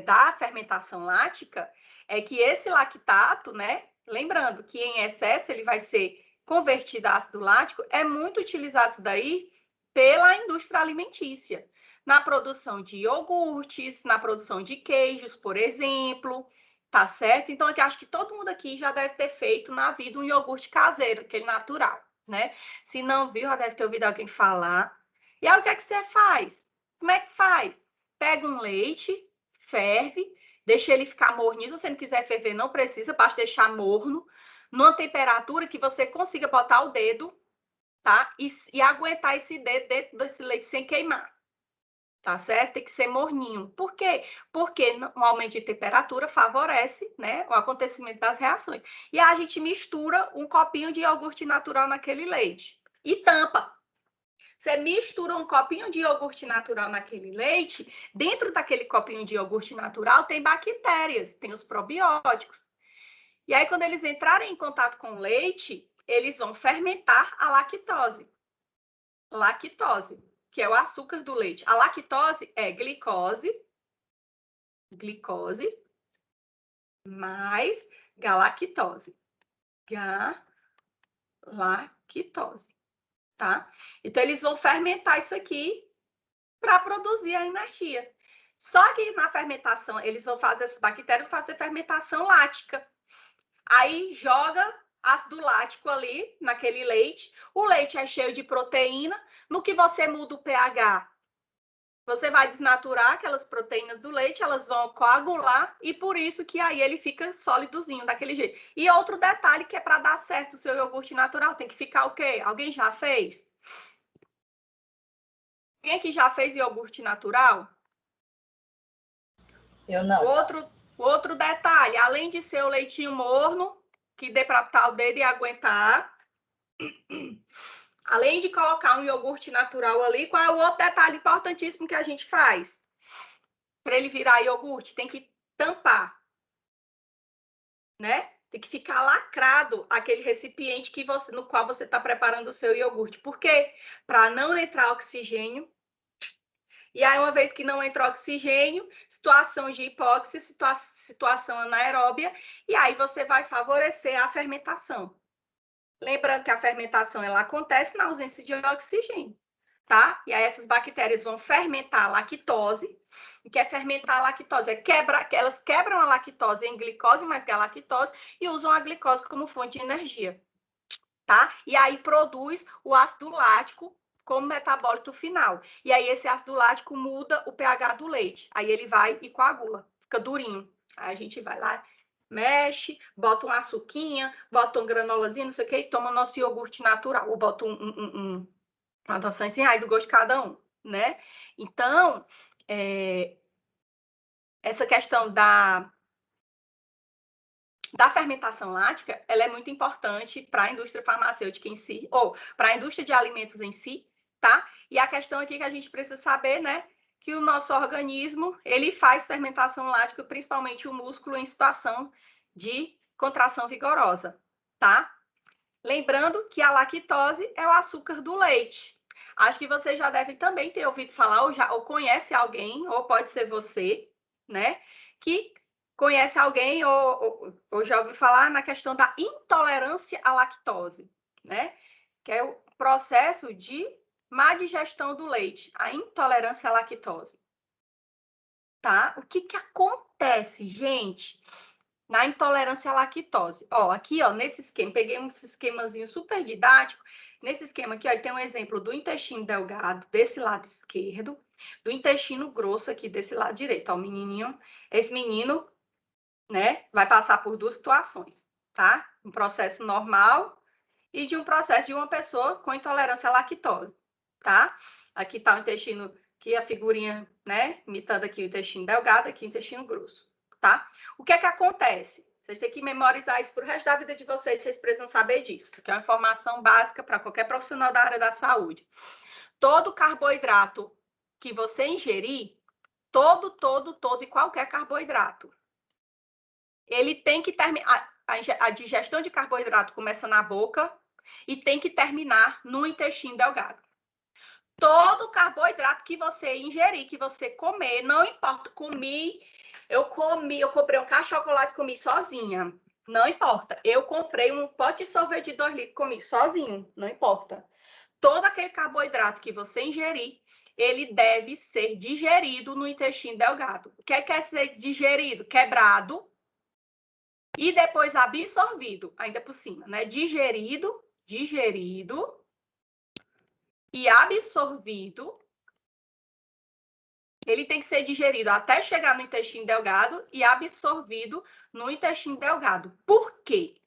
da fermentação lática é que esse lactato, né? Lembrando que em excesso ele vai ser convertido a ácido lático, é muito utilizado isso daí pela indústria alimentícia, na produção de iogurtes, na produção de queijos, por exemplo, tá certo? Então, eu acho que todo mundo aqui já deve ter feito na vida um iogurte caseiro, aquele natural, né? Se não viu, já deve ter ouvido alguém falar. E aí, o que é que você faz? Como é que faz? Pega um leite, ferve, deixa ele ficar morninho. Se você não quiser ferver, não precisa, basta deixar morno, numa temperatura que você consiga botar o dedo, tá? E aguentar esse dedo dentro desse leite sem queimar. Tá certo? Tem que ser morninho. Por quê? Porque um aumento de temperatura favorece, né, o acontecimento das reações. E aí a gente mistura um copinho de iogurte natural naquele leite e tampa. Você mistura um copinho de iogurte natural naquele leite, dentro daquele copinho de iogurte natural tem bactérias, tem os probióticos. E aí, quando eles entrarem em contato com o leite, eles vão fermentar a lactose. Lactose, que é o açúcar do leite. A lactose é glicose mais galactose. Galactose, tá? Então, eles vão fermentar isso aqui para produzir a energia. Só que na fermentação, eles vão fazer, essas bactérias vão fazer fermentação lática. Aí joga ácido lático ali naquele leite. O leite é cheio de proteína. No que você muda o pH, você vai desnaturar aquelas proteínas do leite, elas vão coagular e por isso que aí ele fica sólidozinho daquele jeito. E outro detalhe que é para dar certo o seu iogurte natural, tem que ficar o quê? Alguém já fez? Quem aqui já fez iogurte natural? Eu não. Outro detalhe, além de ser o leitinho morno, que dê para botar o dedo e aguentar, além de colocar um iogurte natural ali, qual é o outro detalhe importantíssimo que a gente faz? Para ele virar iogurte, tem que tampar, né? Tem que ficar lacrado aquele recipiente no qual você está preparando o seu iogurte. Por quê? Para não entrar oxigênio E aí, uma vez que não entra oxigênio, situação de hipóxia, situação anaeróbia, e aí você vai favorecer a fermentação. Lembrando que a fermentação ela acontece na ausência de oxigênio, tá? E aí essas bactérias vão fermentar a lactose. O que é fermentar a lactose? Elas quebram a lactose em glicose mais galactose e usam a glicose como fonte de energia, tá? E aí produz o ácido lático como metabólito final. E aí esse ácido lático muda o pH do leite. Aí ele vai e coagula, fica durinho. Aí a gente vai lá, mexe, bota um açuquinha, bota um granolazinho, não sei o que, e toma nosso iogurte natural. Ou bota uma adoçantezinha aí do gosto de cada um, né? Então, essa questão da fermentação lática, ela é muito importante para a indústria farmacêutica em si, ou para a indústria de alimentos em si, tá? E a questão aqui que a gente precisa saber, né, que o nosso organismo, ele faz fermentação lática, principalmente o músculo, em situação de contração vigorosa, tá? Lembrando que a lactose é o açúcar do leite. Acho que você já deve também ter ouvido falar, ou conhece alguém, ou pode ser você, né, que conhece alguém ou já ouviu falar na questão da intolerância à lactose, né? Que é o processo de má digestão do leite, a intolerância à lactose. Tá? O que acontece, gente, na intolerância à lactose? Ó, aqui, ó, nesse esquema, peguei um esquemazinho super didático. Nesse esquema aqui, ó, tem um exemplo do intestino delgado desse lado esquerdo, do intestino grosso aqui desse lado direito. Ó, o menininho, esse menino, né, vai passar por duas situações, tá? Um processo normal e de um processo de uma pessoa com intolerância à lactose, tá? Aqui tá o intestino, aqui a figurinha, né, imitando aqui o intestino delgado, aqui o intestino grosso, tá? O que é que acontece? Vocês têm que memorizar isso pro resto da vida de vocês, vocês precisam saber disso, que é uma informação básica para qualquer profissional da área da saúde. Todo carboidrato que você ingerir, todo e qualquer carboidrato, ele tem que terminar. A digestão de carboidrato começa na boca e tem que terminar no intestino delgado. Todo carboidrato que você ingerir, que você comer, não importa, eu comprei um caixa de chocolate e comi sozinha, não importa. Eu comprei um pote de sorvete de 2 litros e comi sozinho, não importa. Todo aquele carboidrato que você ingerir, ele deve ser digerido no intestino delgado. O que é ser digerido? Quebrado e depois absorvido, ainda por cima, né? Digerido e absorvido. Ele tem que ser digerido até chegar no intestino delgado e absorvido no intestino delgado. Por quê?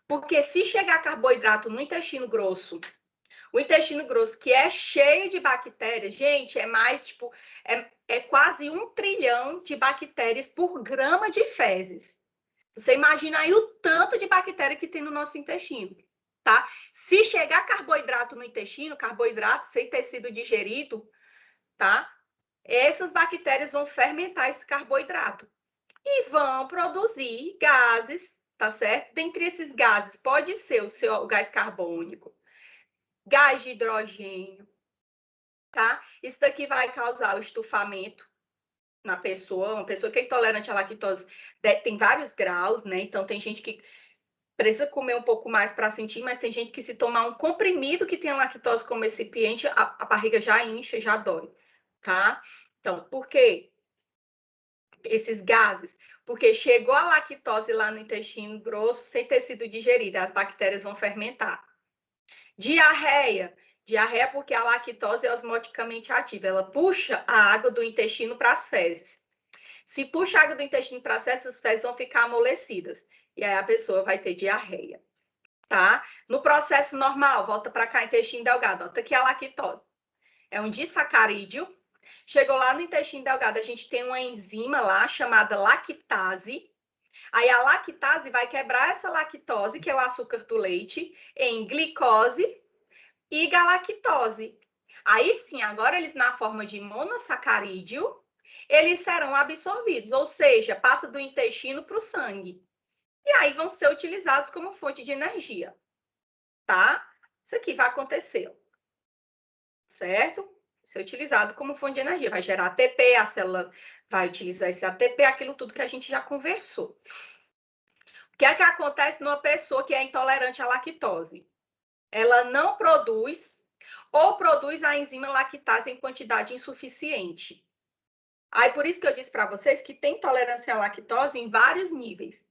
Porque se chegar carboidrato no intestino grosso, o intestino grosso, que é cheio de bactérias, gente, é mais, tipo, é quase 1 trilhão de bactérias por grama de fezes. Você imagina aí o tanto de bactéria que tem no nosso intestino, tá? Se chegar carboidrato no intestino, carboidrato sem ter sido digerido, tá? Essas bactérias vão fermentar esse carboidrato e vão produzir gases, tá certo? Dentre esses gases, pode ser o gás carbônico, gás de hidrogênio, tá? Isso daqui vai causar o estufamento na pessoa. Uma pessoa que é intolerante à lactose tem vários graus, né? Então, tem gente que precisa comer um pouco mais para sentir, mas tem gente que se tomar um comprimido que tem a lactose como recipiente, a barriga já incha, já dói, tá? Então, por quê? Esses gases? Porque chegou a lactose lá no intestino grosso sem ter sido digerida, as bactérias vão fermentar. Diarreia. Diarreia porque a lactose é osmoticamente ativa, ela puxa a água do intestino para as fezes. Se puxa a água do intestino para as fezes, as fezes vão ficar amolecidas. E aí a pessoa vai ter diarreia, tá? No processo normal, volta para cá, intestino delgado. Ó, tá aqui a lactose. É um disacarídeo. Chegou lá no intestino delgado, a gente tem uma enzima lá chamada lactase. Aí a lactase vai quebrar essa lactose, que é o açúcar do leite, em glicose e galactose. Aí sim, agora eles na forma de monossacarídeo, eles serão absorvidos, ou seja, passa do intestino para o sangue. E aí vão ser utilizados como fonte de energia, tá? Isso aqui vai acontecer, certo? ser utilizado como fonte de energia. Vai gerar ATP, a célula vai utilizar esse ATP, aquilo tudo que a gente já conversou. O que é que acontece numa pessoa que é intolerante à lactose? Ela não produz ou produz a enzima lactase em quantidade insuficiente. Aí, por isso que eu disse para vocês que tem tolerância à lactose em vários níveis,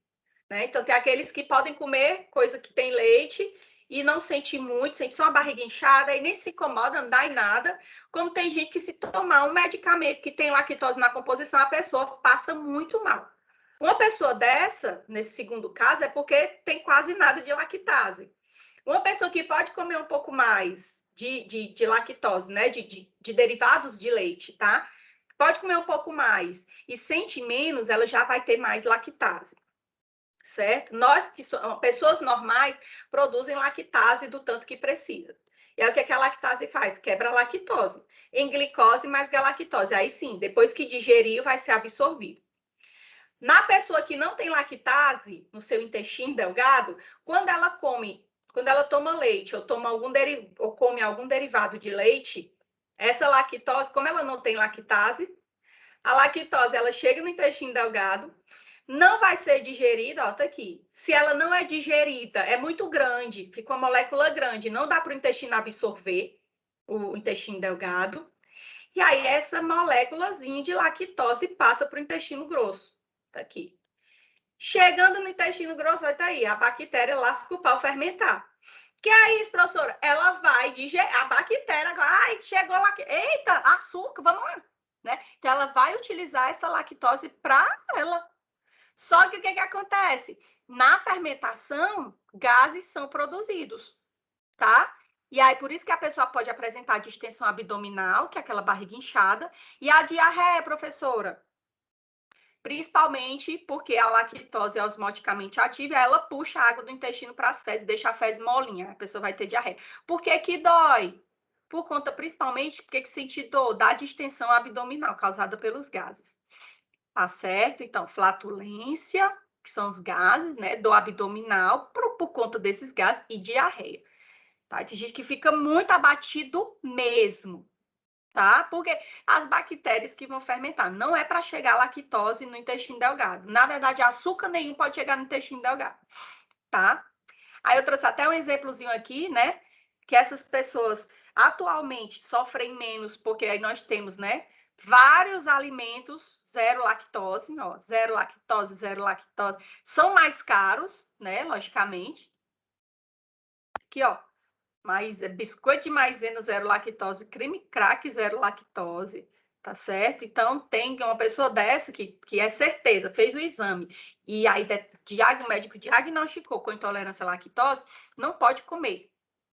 né? Então, tem aqueles que podem comer coisa que tem leite e não sente muito, sente só uma barriga inchada e nem se incomoda, não dá em nada. Como tem gente que se tomar um medicamento que tem lactose na composição, a pessoa passa muito mal. Uma pessoa dessa, nesse segundo caso, é porque tem quase nada de lactase. Uma pessoa que pode comer um pouco mais de lactose, né? De derivados de leite, tá? Pode comer um pouco mais e sente menos, ela já vai ter mais lactase, certo? Nós que somos pessoas normais produzem lactase do tanto que precisa. E aí o que a lactase faz? Quebra a lactose em glicose mais galactose. Aí sim, depois que digeriu, vai ser absorvido. Na pessoa que não tem lactase no seu intestino delgado, quando ela toma leite ou ou come algum derivado de leite, essa lactose, como ela não tem lactase, a lactose ela chega no intestino delgado, não vai ser digerida, ó, tá aqui. Se ela não é digerida, é muito grande, fica uma molécula grande, não dá para o intestino absorver, o intestino delgado. E aí essa moléculazinha de lactose passa para o intestino grosso, tá aqui. Chegando no intestino grosso, vai estar aí, a bactéria lasca o pau fermentar. Que é isso, professora? Ela vai digerir, a bactéria agora, ai, chegou lá, eita, açúcar, vamos lá. Né? Então, ela vai utilizar essa lactose para ela. Só que o que acontece? Na fermentação, gases são produzidos, tá? E aí, por isso que a pessoa pode apresentar distensão abdominal, que é aquela barriga inchada, e a diarreia, professora. Principalmente porque a lactose é osmoticamente ativa, ela puxa a água do intestino para as fezes, deixa a fezes molinha, a pessoa vai ter diarreia. Por que que dói? Por conta, principalmente, porque que sente dor da distensão abdominal causada pelos gases. Tá certo? Então, flatulência, que são os gases, né? Dor abdominal, por conta desses gases, e diarreia. Tá? Tem gente que fica muito abatido mesmo, tá? Porque as bactérias que vão fermentar, não é para chegar lactose no intestino delgado. Na verdade, açúcar nenhum pode chegar no intestino delgado, tá? Aí eu trouxe até um exemplozinho aqui, né? Que essas pessoas atualmente sofrem menos, porque aí nós temos, né? Vários alimentos zero lactose, ó, zero lactose, são mais caros, né? Logicamente. Aqui, ó, biscoito de maisena zero lactose, creme crack zero lactose, tá certo? Então, tem uma pessoa dessa que é certeza, fez o exame, e aí o médico diagnosticou com intolerância à lactose, não pode comer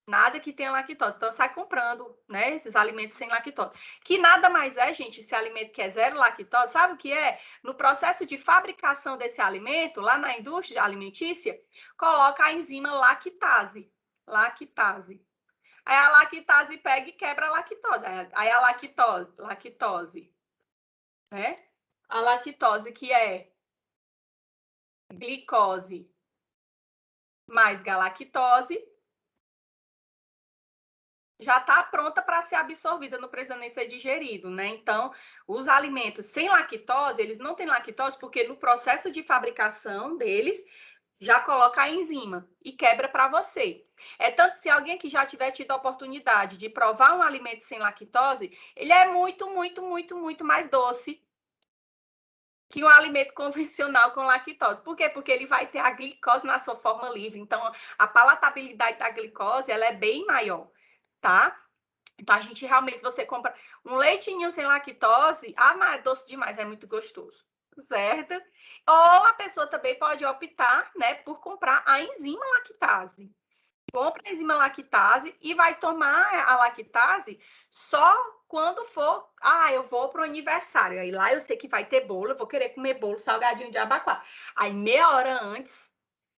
nada que tenha lactose. Então, sai comprando, né, esses alimentos sem lactose. Que nada mais é, gente, esse alimento que é zero lactose, sabe o que é? No processo de fabricação desse alimento, lá na indústria alimentícia, coloca a enzima lactase. Aí a lactase pega e quebra a lactose. Aí a lactose, né? A lactose que é glicose mais galactose, já está pronta para ser absorvida, não precisa nem ser digerido, né? Então, os alimentos sem lactose, eles não têm lactose porque no processo de fabricação deles, já coloca a enzima e quebra para você. É tanto se alguém que já tiver tido a oportunidade de provar um alimento sem lactose, ele é muito, muito, muito, muito mais doce que um alimento convencional com lactose. Por quê? Porque ele vai ter a glicose na sua forma livre. Então, a palatabilidade da glicose, ela é bem maior, tá? Então, a gente realmente, você compra um leitinho sem lactose, mas é doce demais, é muito gostoso, certo? Ou a pessoa também pode optar, né, por comprar a enzima lactase. Compra a enzima lactase e vai tomar a lactase só quando for, eu vou para o aniversário. Aí lá eu sei que vai ter bolo, eu vou querer comer bolo salgadinho de abacuá. Aí meia hora antes,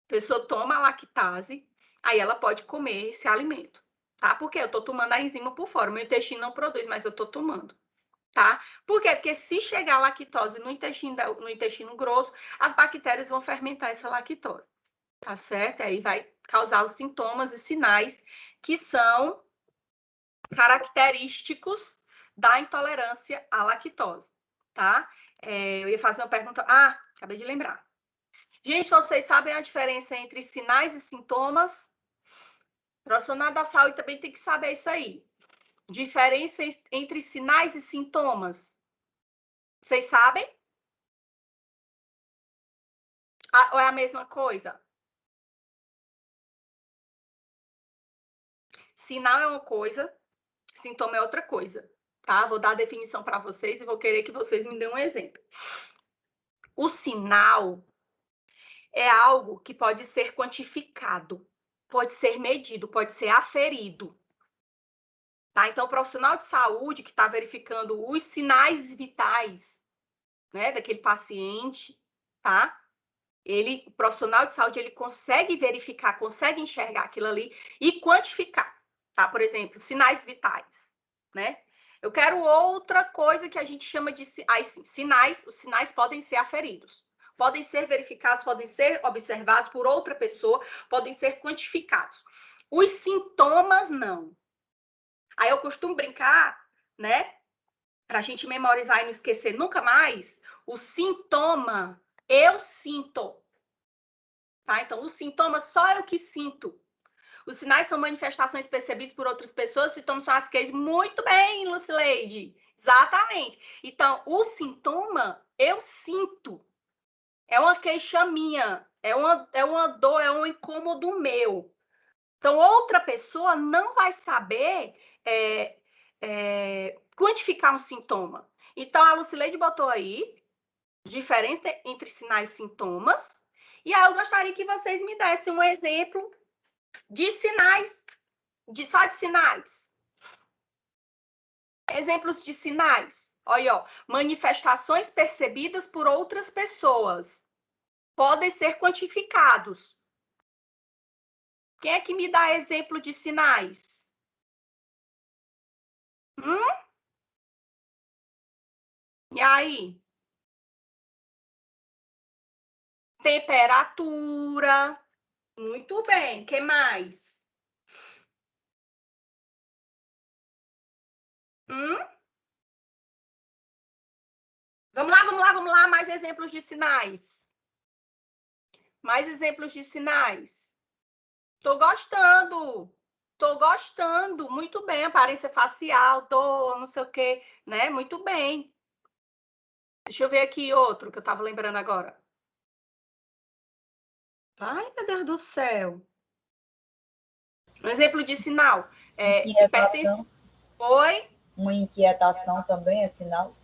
a pessoa toma a lactase, aí ela pode comer esse alimento, tá? Porque eu tô tomando a enzima por fora, meu intestino não produz, mas eu tô tomando, tá? Por quê? Porque se chegar a lactose no intestino grosso, as bactérias vão fermentar essa lactose, tá certo? Aí vai causar os sintomas e sinais que são característicos da intolerância à lactose, tá? Eu ia fazer uma pergunta... acabei de lembrar. Gente, vocês sabem a diferença entre sinais e sintomas? O profissional da saúde também tem que saber isso aí. Diferença entre sinais e sintomas. Vocês sabem? Ou é a mesma coisa? Sinal é uma coisa, sintoma é outra coisa, tá? Vou dar a definição para vocês e vou querer que vocês me dêem um exemplo. O sinal é algo que pode ser quantificado, pode ser medido, pode ser aferido. Tá? Então, o profissional de saúde que está verificando os sinais vitais, né, daquele paciente, tá? O profissional de saúde, ele consegue verificar, consegue enxergar aquilo ali e quantificar, tá? Por exemplo, sinais vitais, né? Eu quero outra coisa que a gente chama de sinais. Os sinais podem ser aferidos, podem ser verificados, podem ser observados por outra pessoa, podem ser quantificados. Os sintomas, não. Aí eu costumo brincar, né? Para a gente memorizar e não esquecer nunca mais, o sintoma, eu sinto. Tá? Então, os sintomas só eu que sinto. Os sinais são manifestações percebidas por outras pessoas, os sintomas são as queixas. Muito bem, Lucileide. Exatamente. Então, o sintoma, eu sinto. É uma queixa minha, é uma dor, é um incômodo meu. Então, outra pessoa não vai saber quantificar um sintoma. Então, a Lucileide botou aí diferença entre sinais e sintomas. E aí eu gostaria que vocês me dessem um exemplo de sinais, só de sinais. Exemplos de sinais. Olha, ó, manifestações percebidas por outras pessoas. Podem ser quantificados. Quem é que me dá exemplo de sinais? E aí? Temperatura. Muito bem. O que mais? Vamos lá. Mais exemplos de sinais. Mais exemplos de sinais. Tô gostando. Muito bem. Aparência facial, dor, não sei o quê, né? Muito bem. Deixa eu ver aqui outro que eu tava lembrando agora. Ai, meu Deus do céu. Um exemplo de sinal. Inquietação. Oi? Uma inquietação também é sinal?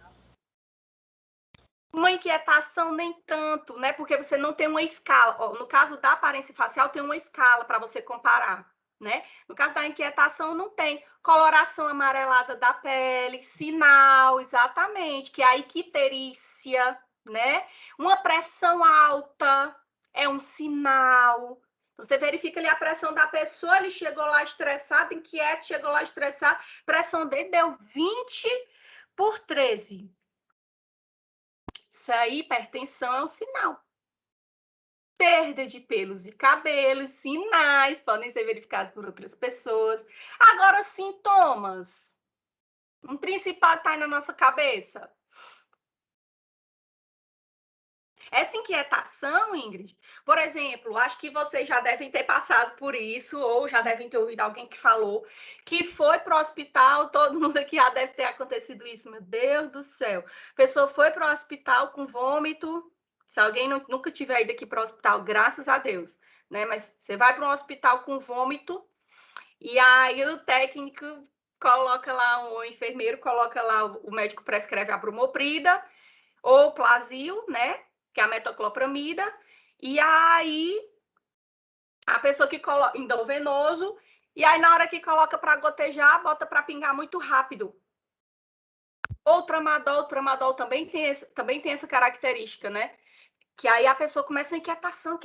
Uma inquietação nem tanto, né? Porque você não tem uma escala. No caso da aparência facial, tem uma escala para você comparar, né? No caso da inquietação, não tem. Coloração amarelada da pele, sinal, exatamente, que é a icterícia, né? Uma pressão alta é um sinal. Você verifica ali a pressão da pessoa, ele chegou lá estressado, inquieto, chegou lá estressado, pressão dele deu 20/13. Isso aí, hipertensão é um sinal. Perda de pelos e cabelos, sinais, podem ser verificados por outras pessoas. Agora, sintomas. Um principal está aí na nossa cabeça. Essa inquietação, Ingrid, por exemplo, acho que vocês já devem ter passado por isso, ou já devem ter ouvido alguém que falou, que foi para o hospital, todo mundo aqui já deve ter acontecido isso, meu Deus do céu. A pessoa foi para o hospital com vômito. Se alguém nunca tiver ido aqui para o hospital, graças a Deus, né? Mas você vai para um hospital com vômito, e aí o técnico coloca lá, o enfermeiro coloca lá, o médico prescreve a bromoprida, ou Plasil, né? Que é a metoclopramida, e aí a pessoa que coloca endovenoso, e aí na hora que coloca para gotejar, bota para pingar muito rápido. O tramadol também tem essa característica, né? Que aí a pessoa começa uma inquietação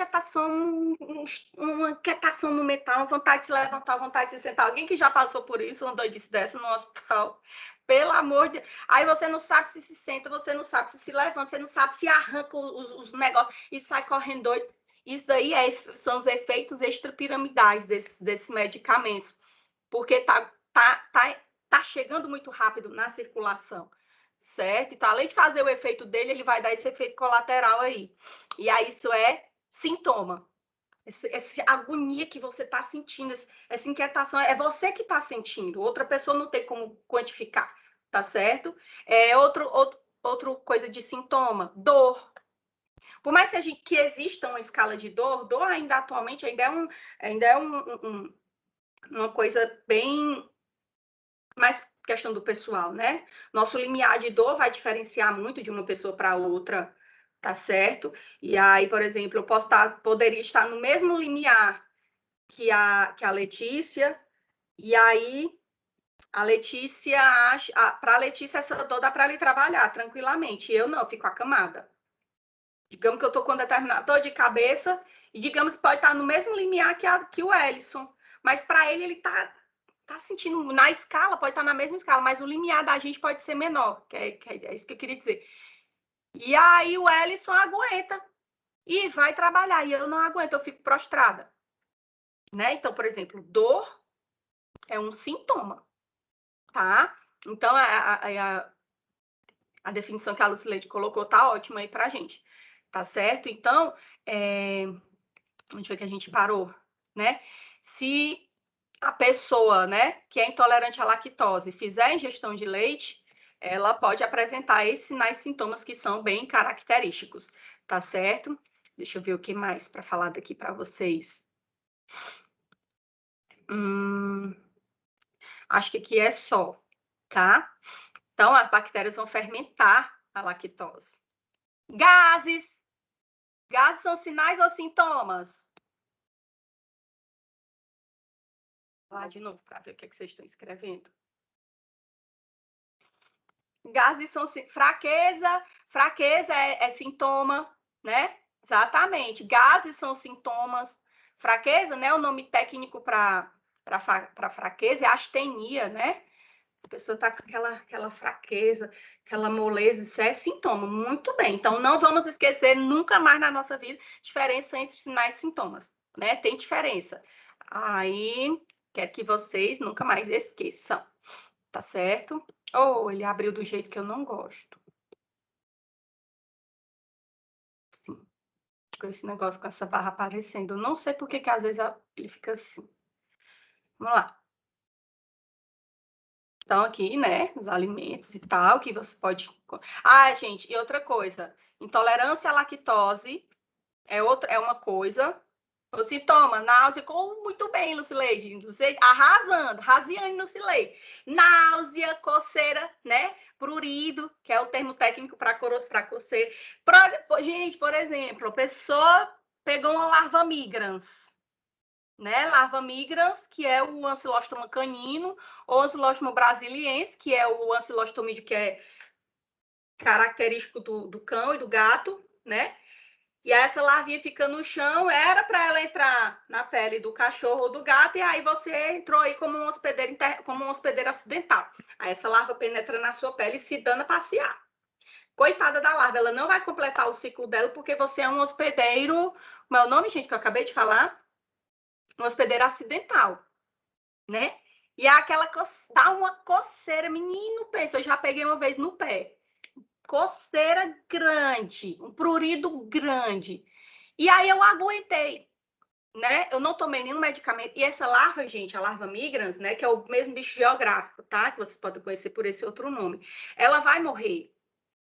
no mental, uma vontade de se levantar, uma vontade de se sentar. Alguém que já passou por isso, uma doidice dessa no hospital, pelo amor de Deus. Aí você não sabe se senta, você não sabe se levanta, você não sabe se arranca os negócios e sai correndo doido. Isso daí são os efeitos extrapiramidais desses medicamentos. Porque tá está chegando muito rápido na circulação, certo? Então, além de fazer o efeito dele, ele vai dar esse efeito colateral aí. E aí, isso é sintoma. Essa agonia que você está sentindo, essa inquietação, é você que está sentindo. Outra pessoa não tem como quantificar, tá certo? Outra coisa de sintoma, dor. Por mais que exista uma escala de dor, dor ainda atualmente ainda é uma coisa bem mais questão do pessoal, né? Nosso limiar de dor vai diferenciar muito de uma pessoa para outra, tá certo? E aí, por exemplo, poderia estar no mesmo limiar que a Letícia, e aí a Letícia acha, para a Letícia essa dor dá para ele trabalhar tranquilamente. Eu não, eu fico acamada. Digamos que eu estou com determinada dor de cabeça, e digamos que pode estar no mesmo limiar que o Ellison, mas para ele está sentindo, na escala, pode estar na mesma escala, mas o limiar da gente pode ser menor, que é isso que eu queria dizer. E aí o Ellison aguenta e vai trabalhar, e eu não aguento, eu fico prostrada. Né? Então, por exemplo, dor é um sintoma, tá? Então, a definição que a Lucileide colocou tá ótima aí pra gente, tá certo? Então, onde foi que a gente parou, né? Se a pessoa, né, que é intolerante à lactose fizer ingestão de leite, ela pode apresentar esses sinais e sintomas que são bem característicos, tá certo? Deixa eu ver o que mais para falar daqui para vocês. Acho que aqui é só, tá? Então, as bactérias vão fermentar a lactose. Gases. Gases são sinais ou sintomas? Vou lá de novo para ver o que vocês estão escrevendo. Gases são fraqueza. Fraqueza é sintoma, né? Exatamente. Gases são sintomas. Fraqueza, né? O nome técnico para fraqueza é astenia, né? A pessoa está com aquela fraqueza, aquela moleza, isso é sintoma. Muito bem. Então, não vamos esquecer nunca mais na nossa vida diferença entre sinais e sintomas, né? Tem diferença. Aí, quero que vocês nunca mais esqueçam, tá certo? Oh, ele abriu do jeito que eu não gosto. Sim. Com esse negócio, com essa barra aparecendo. Eu não sei por que às vezes ele fica assim. Vamos lá. Então, aqui, né, os alimentos e tal, que você pode... Ah, gente, e outra coisa. Intolerância à lactose é uma coisa. O sintoma, náusea, muito bem, Lucileide. Arrasando, Raziane, Lucileide. Náusea, coceira, né? Prurido, que é o termo técnico para coceira. Gente, por exemplo, a pessoa pegou uma larva migrans, né? Larva migrans, que é o Ancylostoma canino, ou Ancylostoma brasiliense, que é o ancilostomídeo que é característico do cão e do gato, né? E aí essa larvinha fica no chão, era para ela entrar na pele do cachorro ou do gato, e aí você entrou aí como um hospedeiro acidental. Aí essa larva penetra na sua pele e se dana a passear. Coitada da larva, ela não vai completar o ciclo dela porque você é um hospedeiro... Como é o nome, gente, que eu acabei de falar? Um hospedeiro acidental, né? E é aquela dá uma coceira, menino, pensa, eu já peguei uma vez no pé. Coceira grande, um prurido grande. E aí eu aguentei, né? Eu não tomei nenhum medicamento. E essa larva, gente, a larva migrans, né? Que é o mesmo bicho geográfico, tá? Que vocês podem conhecer por esse outro nome. Ela vai morrer.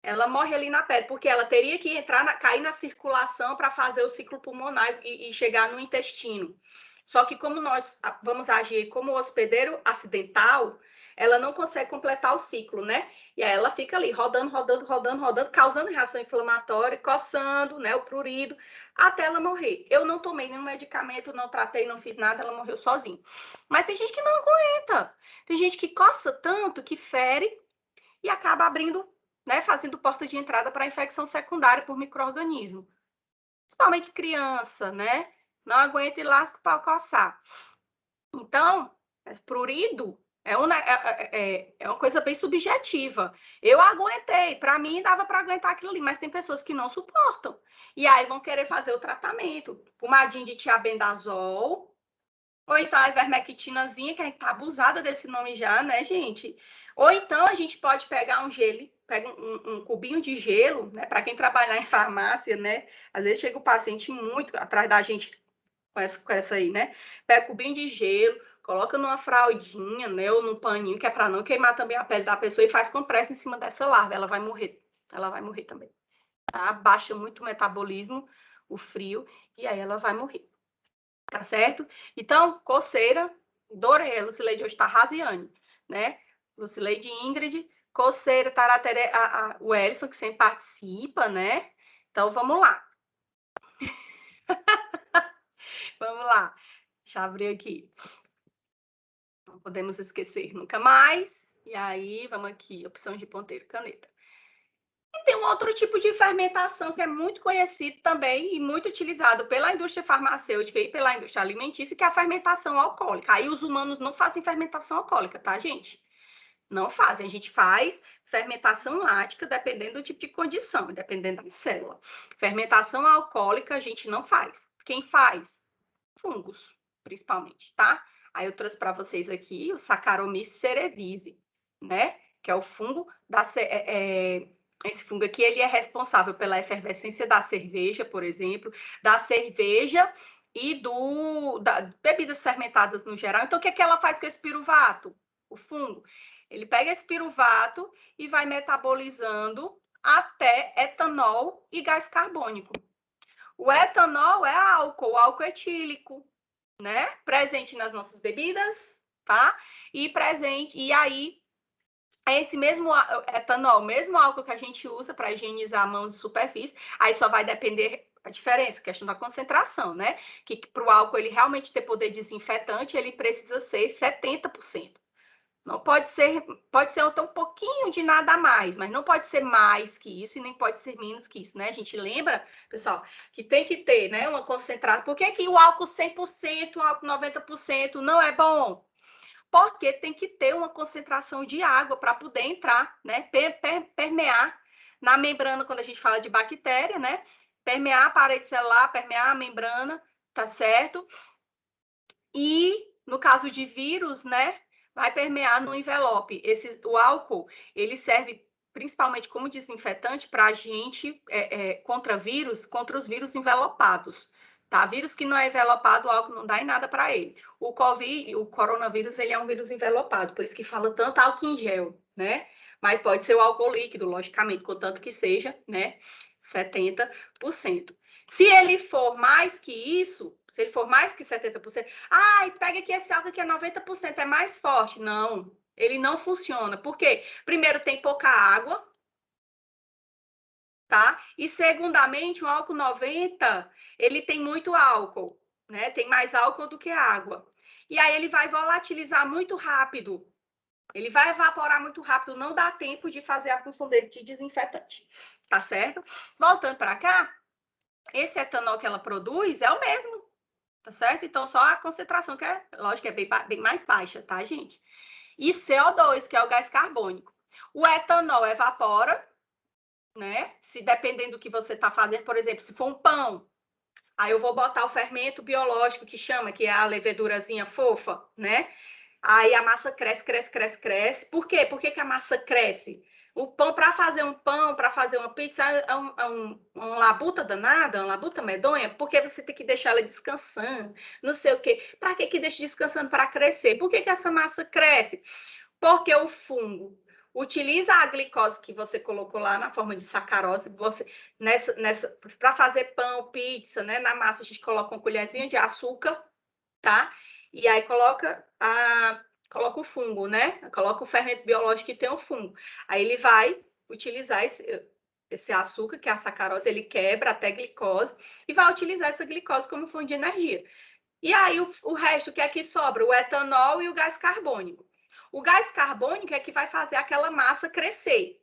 Ela morre ali na pele, porque ela teria que cair na circulação para fazer o ciclo pulmonar e chegar no intestino. Só que como nós vamos agir como hospedeiro acidental, ela não consegue completar o ciclo, né? E aí ela fica ali rodando, causando reação inflamatória, coçando, né? O prurido, até ela morrer. Eu não tomei nenhum medicamento, não tratei, não fiz nada, ela morreu sozinha. Mas tem gente que não aguenta. Tem gente que coça tanto que fere e acaba abrindo, né? Fazendo porta de entrada para infecção secundária por micro-organismo. Principalmente criança, né? Não aguenta e lasca para coçar. Então, prurido é uma coisa bem subjetiva. Eu aguentei, para mim dava para aguentar aquilo ali, mas tem pessoas que não suportam. E aí vão querer fazer o tratamento. Pomadinha de tiabendazol, Ou então a ivermectinazinha, que a gente tá abusada desse nome já, né, gente? Ou então a gente pode pegar um gelo, pega um cubinho de gelo, né? Para quem trabalhar em farmácia, né? Às vezes chega o paciente muito atrás da gente com essa aí, né? Pega um cubinho de gelo, coloca numa fraldinha, né? Ou num paninho, que é para não queimar também a pele da pessoa, e faz compressa em cima dessa larva. Ela vai morrer. Ela vai morrer também. Tá? Baixa muito o metabolismo, o frio, e aí ela vai morrer. Tá certo? Então, coceira, Dorê, Lucileide hoje tá Raziane, né? Lucileide Ingrid, coceira, Taratere, o Elson, que sempre participa, né? Então, vamos lá. Vamos lá. Já abri aqui. Não podemos esquecer nunca mais. E aí, vamos aqui, opção de ponteiro, caneta. E tem um outro tipo de fermentação que é muito conhecido também e muito utilizado pela indústria farmacêutica e pela indústria alimentícia, que é a fermentação alcoólica. Aí os humanos não fazem fermentação alcoólica, tá, gente? Não fazem. A gente faz fermentação lática, dependendo do tipo de condição, dependendo da célula. Fermentação alcoólica a gente não faz. Quem faz? Fungos, principalmente, tá? Aí eu trouxe para vocês aqui o Saccharomyces cerevisiae, né? Que é o fungo da... esse fungo aqui, ele é responsável pela efervescência da cerveja, por exemplo, da cerveja e bebidas fermentadas no geral. Então, o que é que ela faz com esse piruvato? O fungo. Ele pega esse piruvato e vai metabolizando até etanol e gás carbônico. O etanol é álcool, álcool etílico, né? Presente nas nossas bebidas, tá? E aí é esse mesmo etanol, mesmo álcool que a gente usa para higienizar mãos e superfície, aí só vai depender a diferença, a questão da concentração, né? Que para o álcool ele realmente ter poder desinfetante, ele precisa ser 70%. Não pode ser até um pouquinho de nada a mais, mas não pode ser mais que isso e nem pode ser menos que isso, né? A gente lembra, pessoal, que tem que ter, né, uma concentração. Por que que o álcool 100%, o álcool 90% não é bom? Porque tem que ter uma concentração de água para poder entrar, né? Permear na membrana, quando a gente fala de bactéria, né? Permear a parede celular, permear a membrana, tá certo? E no caso de vírus, né? Vai permear no envelope. O álcool, ele serve principalmente como desinfetante para a gente contra os vírus envelopados. Tá? Vírus que não é envelopado, o álcool não dá em nada para ele. O coronavírus, ele é um vírus envelopado, por isso que fala tanto álcool em gel, né? Mas pode ser o álcool líquido, logicamente, contanto que seja, né? 70%. Se ele for mais que isso, se ele for mais que 70%, pega aqui esse álcool que é 90%, é mais forte. Não, ele não funciona. Por quê? Primeiro, tem pouca água, tá? E segundamente, o álcool 90, ele tem muito álcool, né? Tem mais álcool do que água. E aí ele vai volatilizar muito rápido. Ele vai evaporar muito rápido, não dá tempo de fazer a função dele de desinfetante, tá certo? Voltando para cá, esse etanol que ela produz é o mesmo, tá certo? Então, só a concentração, que é, lógico, é bem mais baixa, tá, gente? E CO2, que é o gás carbônico. O etanol evapora, né? Se dependendo do que você está fazendo, por exemplo, se for um pão, aí eu vou botar o fermento biológico que chama, que é a levedurazinha fofa, né? Aí a massa cresce, cresce, cresce, cresce. Por quê? Por que que a massa cresce? O pão, para fazer um pão, para fazer uma pizza, uma labuta danada, uma labuta medonha, porque você tem que deixar ela descansando, não sei o quê. Para que que deixa descansando? Para crescer. Por que que essa massa cresce? Porque o fungo utiliza a glicose que você colocou lá na forma de sacarose, você para fazer pão, pizza, né? Na massa a gente coloca uma colherzinha de açúcar, tá? E aí coloca o fungo, né? Coloca o fermento biológico que tem o fungo. Aí ele vai utilizar esse açúcar, que é a sacarose, ele quebra até glicose e vai utilizar essa glicose como fonte de energia. E aí o resto, o que é que sobra? O etanol e o gás carbônico. O gás carbônico é que vai fazer aquela massa crescer.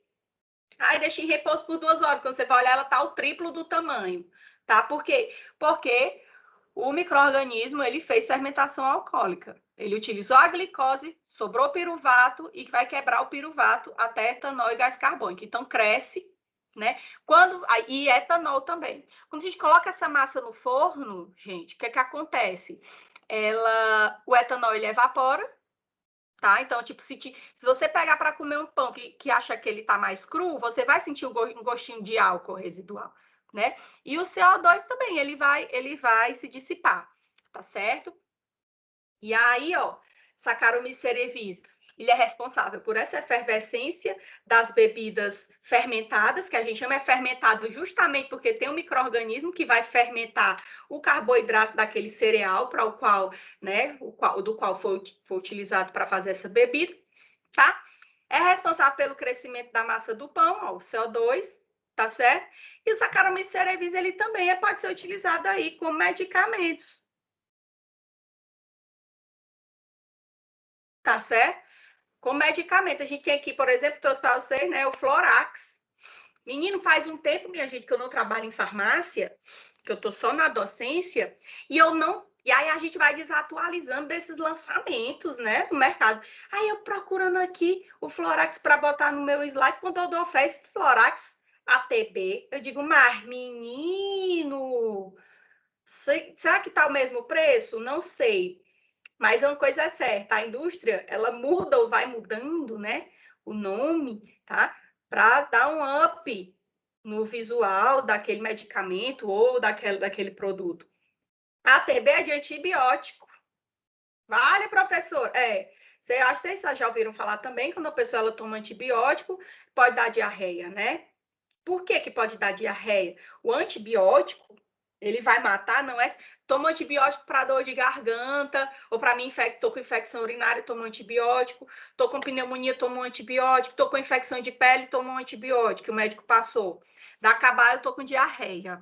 Aí deixa em repouso por 2 horas. Quando você vai olhar, ela está o triplo do tamanho. Tá? Por quê? Porque o micro-organismo, ele fez fermentação alcoólica. Ele utilizou a glicose, sobrou piruvato e vai quebrar o piruvato até etanol e gás carbônico. Então, cresce, né? E etanol também. Quando a gente coloca essa massa no forno, gente, o que é que acontece? o etanol ele evapora, tá? Então, tipo, se você pegar para comer um pão que acha que ele tá mais cru, você vai sentir um gostinho de álcool residual, né? E o CO2 também, ele vai se dissipar, tá certo? E aí, ó, Saccharomyces cerevisiae, ele é responsável por essa efervescência das bebidas fermentadas, que a gente chama fermentado justamente porque tem um micro-organismo que vai fermentar o carboidrato daquele cereal para o qual, né, do qual foi utilizado para fazer essa bebida, tá? É responsável pelo crescimento da massa do pão, ó, o CO2, tá certo? E o Saccharomyces cerevisiae, ele também pode ser utilizado aí como medicamentos. Tá certo? Com medicamento. A gente tem aqui, por exemplo, trouxe para vocês, né, o Florax. Menino, faz um tempo, minha gente, que eu não trabalho em farmácia, que eu tô só na docência, e eu não. E aí a gente vai desatualizando desses lançamentos, né, no mercado. Aí eu procurando aqui o Florax para botar no meu slide, quando eu dou fé, Florax ATB, eu digo, mas menino, será que tá o mesmo preço? Não sei. Mas uma coisa é certa, a indústria, ela muda ou vai mudando, né, o nome, tá? Para dar um up no visual daquele medicamento ou daquele produto. A TB é de antibiótico. Vale, professor? Acho que vocês já ouviram falar também, quando a pessoa ela toma antibiótico, pode dar diarreia, né? Por que que pode dar diarreia? O antibiótico, ele vai matar, não é? Tomo antibiótico para dor de garganta, ou para mim, estou com infecção urinária, tomo antibiótico, estou com pneumonia, tomo antibiótico, estou com infecção de pele, tomo um antibiótico, que o médico passou. Da acabar, eu estou com diarreia.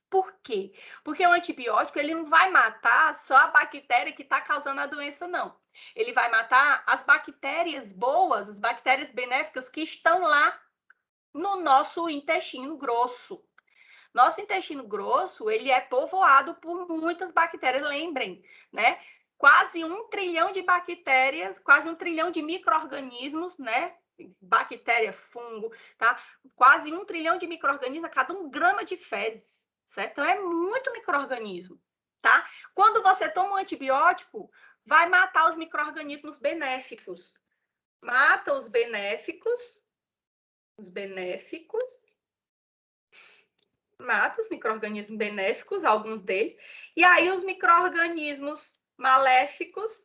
Por quê? Porque o antibiótico, ele não vai matar só a bactéria que está causando a doença, não. Ele vai matar as bactérias boas, as bactérias benéficas que estão lá no nosso intestino grosso. Nosso intestino grosso, ele é povoado por muitas bactérias, lembrem, né? Quase 1 trilhão de bactérias, quase 1 trilhão de micro-organismos, né? Bactéria, fungo, tá? Quase 1 trilhão de micro-organismos a cada 1 grama de fezes, certo? Então, é muito micro-organismo, tá? Quando você toma um antibiótico, vai matar os micro-organismos benéficos. Mata os benéficos, mata os micro-organismos benéficos, alguns deles, e aí os micro-organismos maléficos,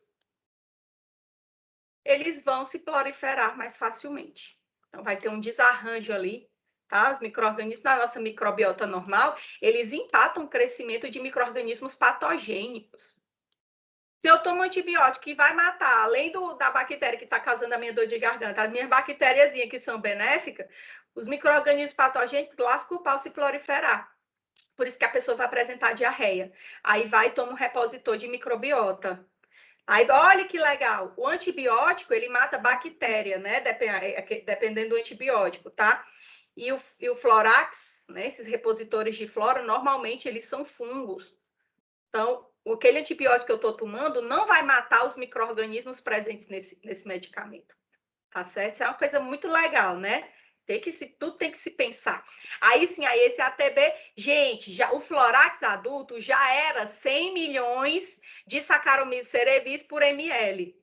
eles vão se proliferar mais facilmente. Então, vai ter um desarranjo ali, tá? Os micro-organismos da nossa microbiota normal, eles empatam o crescimento de micro-organismos patogênicos. Se eu tomo antibiótico que vai matar, além da bactéria que está causando a minha dor de garganta, as minhas bactériazinhas que são benéficas, os micro-organismos patogênicos lascam o pau se proliferar. Por isso que a pessoa vai apresentar diarreia. Aí vai e toma um repositor de microbiota. Aí, olha que legal, o antibiótico, ele mata bactéria, né? Dependendo do antibiótico, tá? E o Florax, né? Esses repositores de flora, normalmente eles são fungos. Então, aquele antibiótico que eu estou tomando não vai matar os micro-organismos presentes nesse medicamento. Tá certo? Isso é uma coisa muito legal, né? Tudo tem que se pensar. Aí sim, aí esse ATB, gente, o Florax adulto já era 100 milhões de Saccharomyces cerevisiae por ml.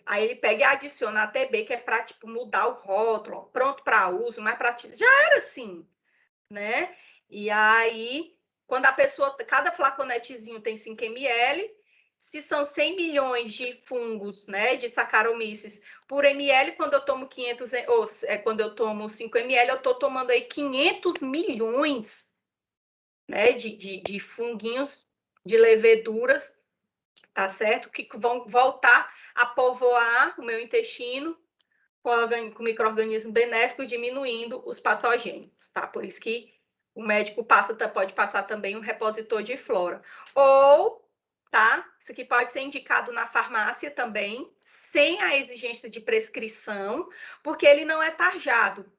Aí ele pega e adiciona ATB, que é para tipo, mudar o rótulo, ó, pronto para uso, mas para já era assim, né? E aí, quando a pessoa, cada flaconetezinho tem 5 ml, se são 100 milhões de fungos, né, de Saccharomyces por ml, quando eu tomo 500, ou quando eu tomo 5 ml, eu estou tomando aí 500 milhões, né, de funguinhos, de leveduras, tá certo? Que vão voltar a povoar o meu intestino com micro-organismo benéfico, diminuindo os patogênicos, tá? Por isso que o médico pode passar também um repositor de flora. Ou, tá? Isso aqui pode ser indicado na farmácia também, sem a exigência de prescrição, porque ele não é tarjado,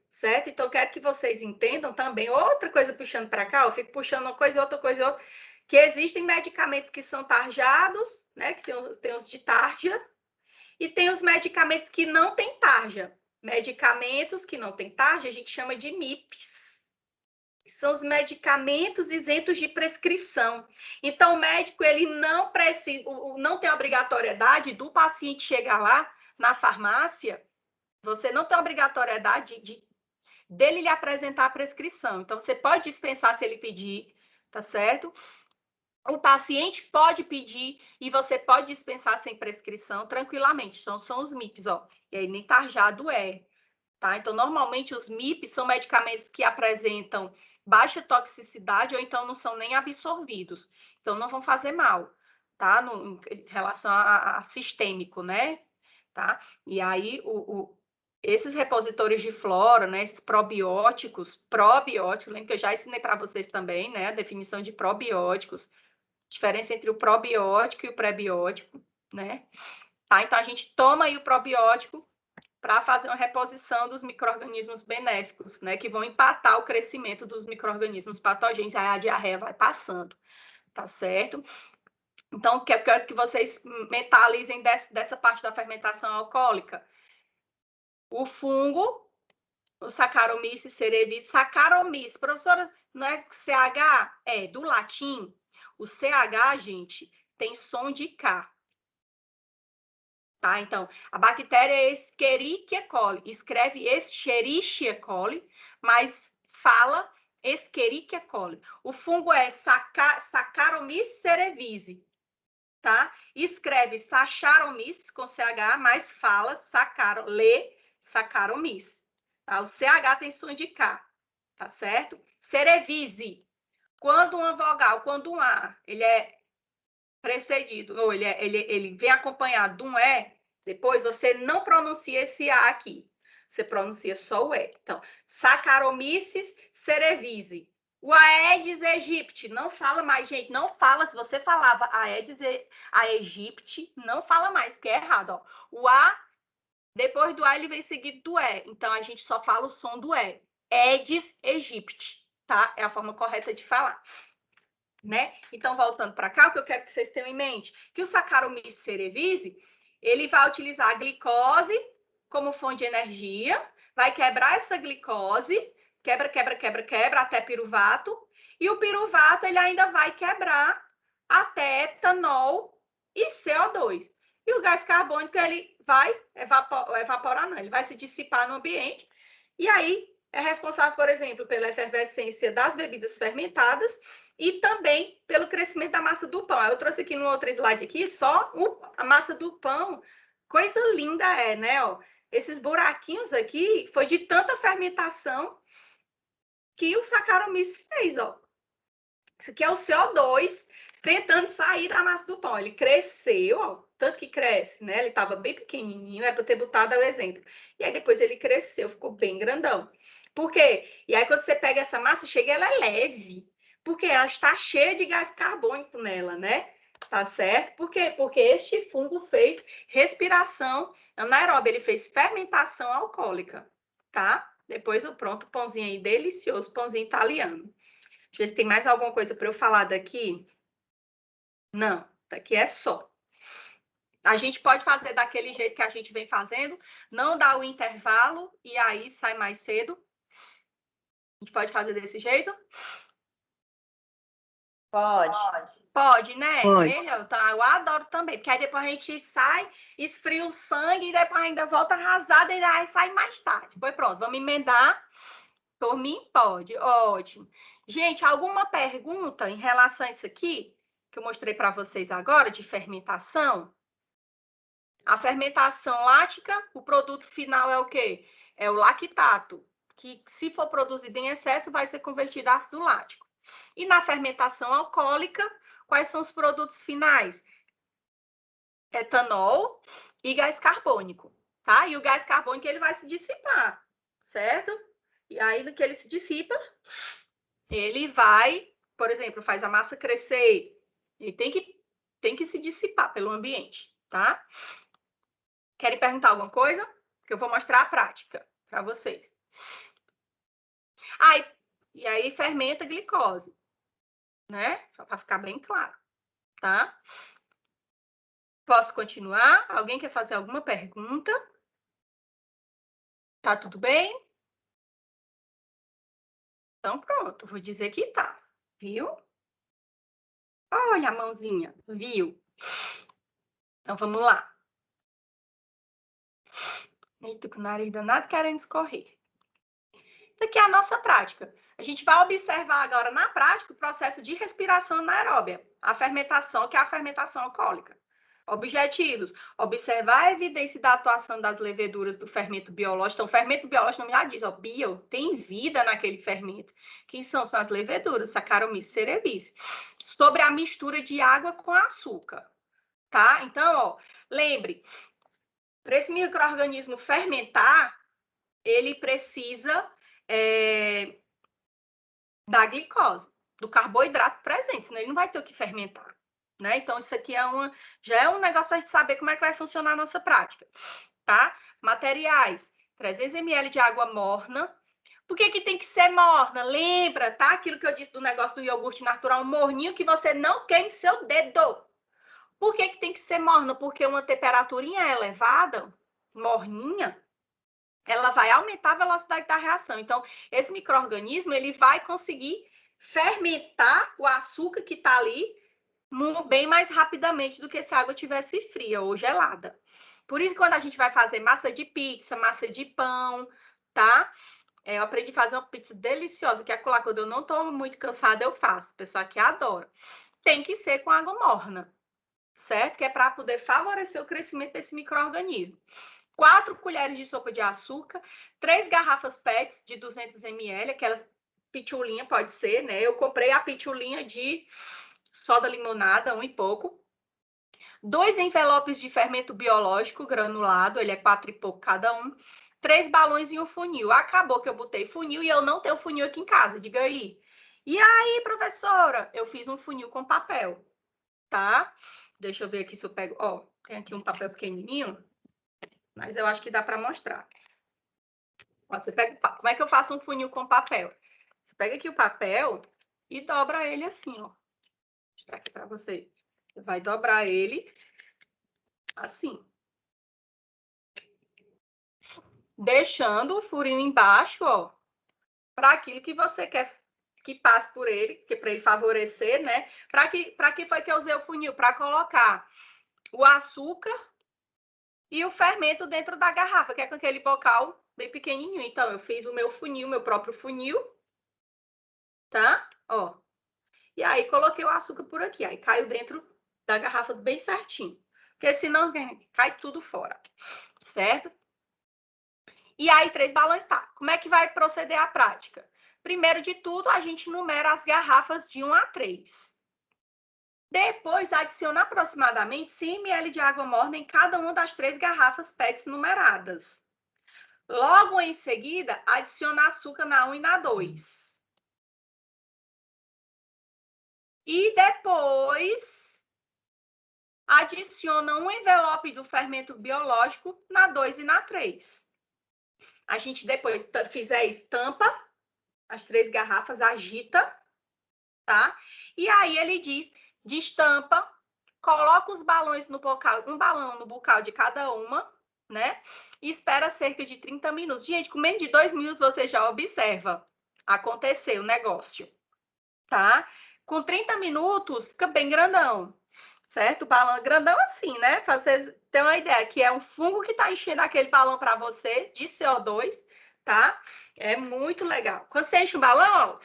certo? Então, eu quero que vocês entendam também, outra coisa puxando para cá, eu fico puxando uma coisa, outra coisa, outra, que existem medicamentos que são tarjados, né? Que tem os de tarja, e tem os medicamentos que não têm tarja. Medicamentos que não têm tarja, a gente chama de MIPs. São os medicamentos isentos de prescrição. Então, o médico, ele não precisa, não tem obrigatoriedade do paciente chegar lá na farmácia, você não tem obrigatoriedade dele lhe apresentar a prescrição. Então, você pode dispensar se ele pedir, tá certo? O paciente pode pedir e você pode dispensar sem prescrição tranquilamente. Então, são os MIPs, ó. E aí, nem tarjado é. Tá? Então, normalmente, os MIPs são medicamentos que apresentam baixa toxicidade ou então não são nem absorvidos. Então, não vão fazer mal, tá? Em relação a sistêmico, né? Tá? E aí, esses repositores de flora, né? Esses probióticos, lembra que eu já ensinei para vocês também, né? A definição de probióticos, diferença entre o probiótico e o prebiótico, né? Tá? Então, a gente toma aí o probiótico para fazer uma reposição dos micro-organismos benéficos, né, que vão empatar o crescimento dos micro-organismos patogênicos, aí a diarreia vai passando, tá certo? Então, quero que vocês mentalizem dessa parte da fermentação alcoólica. O fungo, o Saccharomyces cerevisiae, Saccharomyces, professora, não é CH? É, do latim, o CH, gente, tem som de K. Tá? Então, a bactéria é Escherichia coli. Escreve Escherichia coli, mas fala Escherichia coli. O fungo é Saccharomyces cerevisiae, tá? Escreve Saccharomyces com CH, mas fala Saccharomyces. Tá? O CH tem som de K, tá certo? Cerevisiae. Quando uma vogal, quando um A, ele é precedido, ou ele vem acompanhado de um E, depois você não pronuncia esse A aqui. Você pronuncia só o E. Então, Saccharomyces cerevisiae. O Aedes aegypti, não fala mais, gente, não fala. Se você falava Aedes aegypti, não fala mais, porque é errado, ó. O A, depois do A, ele vem seguido do E. Então, a gente só fala o som do E. Aedes aegypti, tá? É a forma correta de falar. Né? Então, voltando para cá, o que eu quero que vocês tenham em mente, que o Saccharomyces cerevisiae, ele vai utilizar a glicose como fonte de energia, vai quebrar essa glicose, quebra, até piruvato, e o piruvato, ele ainda vai quebrar até etanol e CO2. E o gás carbônico, ele vai evaporar, não, ele vai se dissipar no ambiente, e aí é responsável, por exemplo, pela efervescência das bebidas fermentadas e também pelo crescimento da massa do pão. Eu trouxe aqui no outro slide aqui só a massa do pão. Coisa linda é, né? Ó, esses buraquinhos aqui foi de tanta fermentação que o Saccharomyces fez, ó. Isso aqui é o CO2 tentando sair da massa do pão. Ele cresceu, ó, tanto que cresce, né? Ele estava bem pequenininho, é para ter botado o exemplo. E aí depois ele cresceu, ficou bem grandão. Por quê? E aí quando você pega essa massa, chega, ela é leve, porque ela está cheia de gás carbônico nela, né? Tá certo? Por quê? Porque este fungo fez respiração anaeróbica, ele fez fermentação alcoólica, tá? Depois o pronto, pãozinho aí delicioso, pãozinho italiano. Deixa eu ver se tem mais alguma coisa para eu falar daqui. Não, daqui é só. A gente pode fazer daquele jeito que a gente vem fazendo, não dá o intervalo e aí sai mais cedo. A gente pode fazer desse jeito? Pode. Pode, né? Pode. Eu adoro também, porque aí depois a gente sai, esfria o sangue e depois ainda volta arrasada e aí sai mais tarde. Foi pronto, vamos emendar. Por mim, pode. Ótimo. Gente, alguma pergunta em relação a isso aqui que eu mostrei para vocês agora, de fermentação? A fermentação lática, o produto final é o quê? É o lactato, que se for produzido em excesso, vai ser convertido a ácido lático. E na fermentação alcoólica, quais são os produtos finais? Etanol e gás carbônico, tá? E o gás carbônico, ele vai se dissipar, certo? E aí, no que ele se dissipa, ele vai, por exemplo, faz a massa crescer, ele tem que se dissipar pelo ambiente, tá? Querem perguntar alguma coisa? Que eu vou mostrar a prática para vocês. E aí fermenta a glicose, né? Só para ficar bem claro, tá? Posso continuar? Alguém quer fazer alguma pergunta? Tá tudo bem? Então, pronto, vou dizer que tá, viu? Olha a mãozinha, viu? Então, vamos lá. Eita, com o nariz danado querendo escorrer. Isso aqui é a nossa prática. A gente vai observar agora na prática o processo de respiração anaeróbia, a fermentação, que é a fermentação alcoólica. Objetivos: observar a evidência da atuação das leveduras do fermento biológico. Então, o fermento biológico não já diz, ó, bio, tem vida naquele fermento. Quem são as leveduras? Saccharomyces cerevisiae. Sobre a mistura de água com açúcar, tá? Então, ó, lembre, para esse micro-organismo fermentar, ele precisa da glicose, do carboidrato presente, senão ele não vai ter o que fermentar, né? Então, isso aqui já é um negócio para a gente saber como é que vai funcionar a nossa prática, tá? Materiais: 300 ml de água morna. Por que que tem que ser morna? Lembra, tá? Aquilo que eu disse do negócio do iogurte natural morninho, que você não queime seu dedo. Por que que tem que ser morna? Porque uma temperaturinha elevada, morninha, ela vai aumentar a velocidade da reação. Então, esse micro-organismo, ele vai conseguir fermentar o açúcar que está ali bem mais rapidamente do que se a água tivesse fria ou gelada. Por isso, quando a gente vai fazer massa de pizza, massa de pão, tá? Eu aprendi a fazer uma pizza deliciosa, que é colar. Quando eu não estou muito cansada, eu faço. O pessoal aqui adora. Tem que ser com água morna, certo? Que é para poder favorecer o crescimento desse micro-organismo. 4 colheres de sopa de açúcar, 3 garrafas PET de 200 ml, aquelas pitulinha, pode ser, né? Eu comprei a pitulinha de soda limonada, 1 e pouco. 2 envelopes de fermento biológico granulado, ele é 4 e pouco cada um. 3 balões e um funil. Acabou que eu botei funil e eu não tenho funil aqui em casa, diga aí. E aí, professora? Eu fiz um funil com papel, tá? Deixa eu ver aqui se eu pego. Ó, tem aqui um papel pequenininho, mas eu acho que dá para mostrar. Ó, você pega, como é que eu faço um funil com papel? Você pega aqui o papel e dobra ele assim, ó. Vou mostrar aqui para você. Você vai dobrar ele assim, deixando o furinho embaixo, ó, para aquilo que você quer que passe por ele, que para ele favorecer, né? Para que foi que eu usei o funil? Para colocar o açúcar e o fermento dentro da garrafa, que é com aquele bocal bem pequenininho. Então, eu fiz o meu funil, meu próprio funil, tá? Ó. E aí, coloquei o açúcar por aqui. Aí, caiu dentro da garrafa bem certinho. Porque senão cai tudo fora, certo? E aí, 3 balões, tá. Como é que vai proceder a prática? Primeiro de tudo, a gente numera as garrafas de 1 a 3. Depois, adiciona aproximadamente 100 ml de água morna em cada uma das 3 garrafas PETs numeradas. Logo em seguida, adiciona açúcar na 1 e na 2. E depois, adiciona um envelope do fermento biológico na 2 e na 3. A gente depois fizer isso, tampa as 3 garrafas, agita, tá? E aí ele diz, destampa, coloca os balões no bocal, um balão no bocal de cada uma, né? E espera cerca de 30 minutos. Gente, com menos de 2 minutos você já observa acontecer o negócio, tá? Com 30 minutos fica bem grandão, certo? O balão grandão assim, né? Para vocês terem uma ideia, que é um fungo que está enchendo aquele balão para você de CO2, tá? É muito legal. Quando você enche o balão, ó,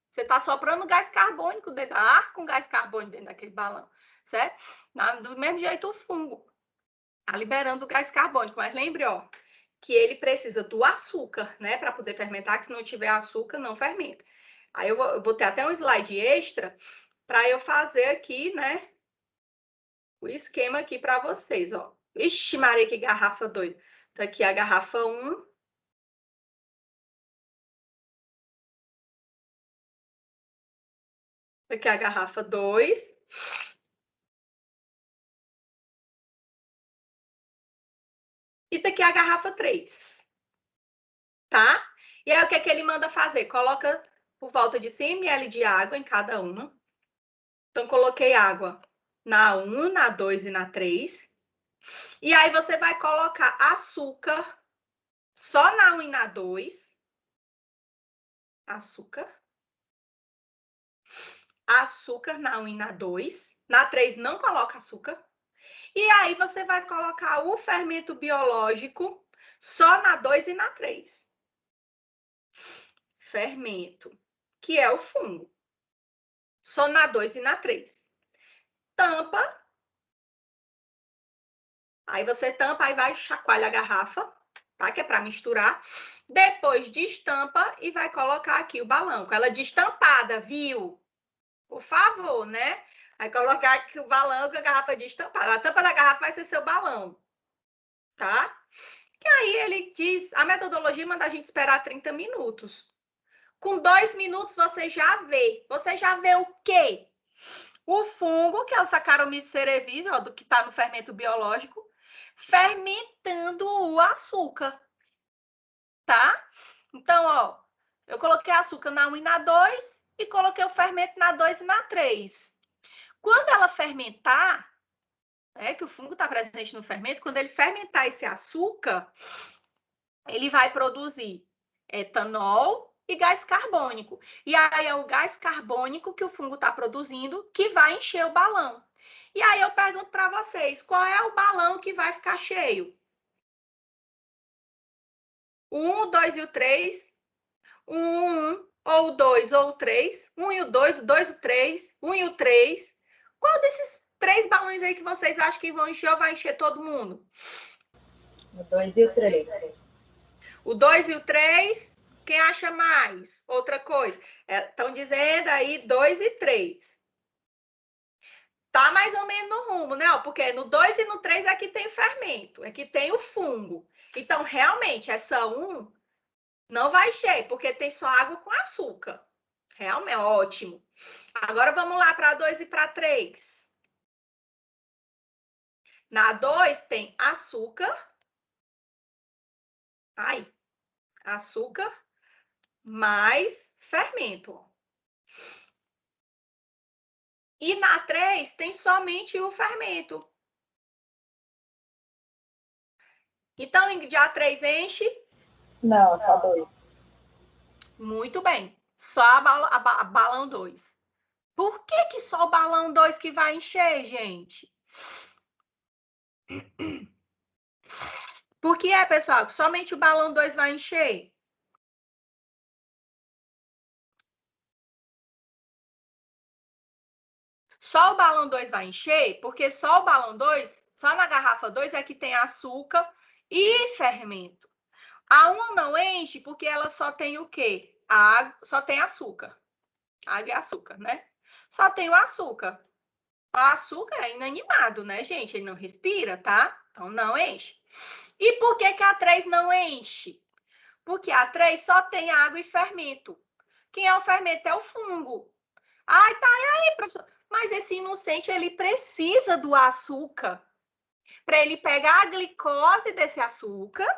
você está soprando gás carbônico dentro, ar com gás carbônico dentro daquele balão, certo? Do mesmo jeito o fungo está liberando o gás carbônico, mas lembre, ó, que ele precisa do açúcar, né, para poder fermentar, que se não tiver açúcar, não fermenta. Aí eu botei até um slide extra para eu fazer aqui, né, o esquema aqui para vocês, ó. Ixi, Maria, que garrafa doida. Tá aqui a garrafa 1. Tá aqui a garrafa 2. E tá aqui a garrafa 3. Tá? E aí, o que é que ele manda fazer? Coloca por volta de 100 ml de água em cada uma. Então, coloquei água na 1, na 2 e na 3. E aí, você vai colocar açúcar só na 1 e na 2. açúcar. Açúcar na 1 e na 2. Na 3 não coloca açúcar. E aí você vai colocar o fermento biológico só na 2 e na 3. Fermento, que é o fungo. Só na 2 e na 3. Tampa. Aí você tampa, aí vai chacoalha a garrafa, tá? Que é para misturar. Depois destampa e vai colocar aqui o balão, com ela destampada, viu? Por favor, né? Vai colocar aqui o balão com a garrafa destampada. A tampa da garrafa vai ser seu balão, tá? E aí ele diz, a metodologia manda a gente esperar 30 minutos. Com 2 minutos você já vê. Você já vê o quê? O fungo, que é o Saccharomyces cerevisiae, ó, do que está no fermento biológico, fermentando o açúcar, tá? Então, ó, eu coloquei açúcar na 1 e na 2 e coloquei o fermento na 2 e na 3. Quando ela fermentar, que o fungo está presente no fermento, quando ele fermentar esse açúcar, ele vai produzir etanol e gás carbônico. E aí é o gás carbônico que o fungo está produzindo que vai encher o balão. E aí eu pergunto para vocês, qual é o balão que vai ficar cheio? O 1, o 2 e o 3? O 1, ou o 2 ou o 3? 1 e o 2, o 2 e o 3? 1 e o 3? Qual desses 3 balões aí que vocês acham que vão encher ou vai encher todo mundo? O 2 e o 3. O 2 e o 3, quem acha mais? Outra coisa. Estão dizendo aí 2 e 3. Tá mais ou menos no rumo, né? Porque no 2 e no 3 é que tem fermento, é que tem o fungo. Então, realmente, essa 1 não vai encher, porque tem só água com açúcar. Realmente, ótimo. Agora, vamos lá para 2 e para 3. Na 2 tem açúcar. Aí, açúcar mais fermento. E na 3 tem somente o fermento. Então, de A3 enche? Não, só 2. Muito bem. Só a balão 2. Por que só o balão 2 que vai encher, gente? Por que pessoal, que somente o balão 2 vai encher? Só o balão 2 vai encher, porque só o balão 2, só na garrafa 2 é que tem açúcar e fermento. A 1 não enche porque ela só tem o quê? A água, só tem açúcar. Água e açúcar, né? Só tem o açúcar. O açúcar é inanimado, né, gente? Ele não respira, tá? Então não enche. E por que a 3 não enche? Porque a 3 só tem água e fermento. Quem é o fermento? É o fungo. Ai, tá aí, professor. Mas esse inocente, ele precisa do açúcar para ele pegar a glicose desse açúcar.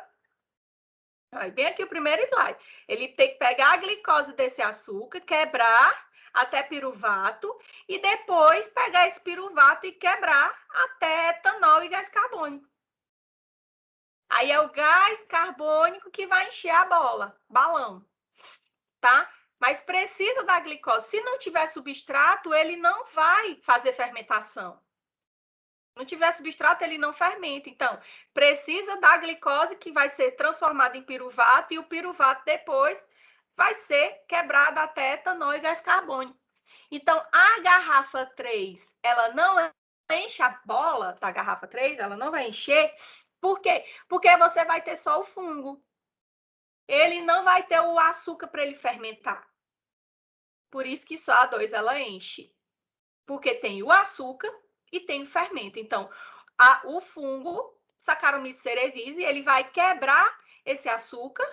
Aí, bem aqui o primeiro slide. Ele tem que pegar a glicose desse açúcar, quebrar até piruvato e depois pegar esse piruvato e quebrar até etanol e gás carbônico. Aí é o gás carbônico que vai encher a balão, tá? Mas precisa da glicose. Se não tiver substrato, ele não vai fazer fermentação. Se não tiver substrato, ele não fermenta. Então, precisa da glicose que vai ser transformada em piruvato e o piruvato depois vai ser quebrado até etanol e gás carbônico. Então, a garrafa 3, ela não enche a bola da garrafa 3, ela não vai encher. Por quê? Porque você vai ter só o fungo. Ele não vai ter o açúcar para ele fermentar. Por isso que só a 2 ela enche. Porque tem o açúcar e tem o fermento. Então, o fungo, Saccharomyces cerevisiae, ele vai quebrar esse açúcar,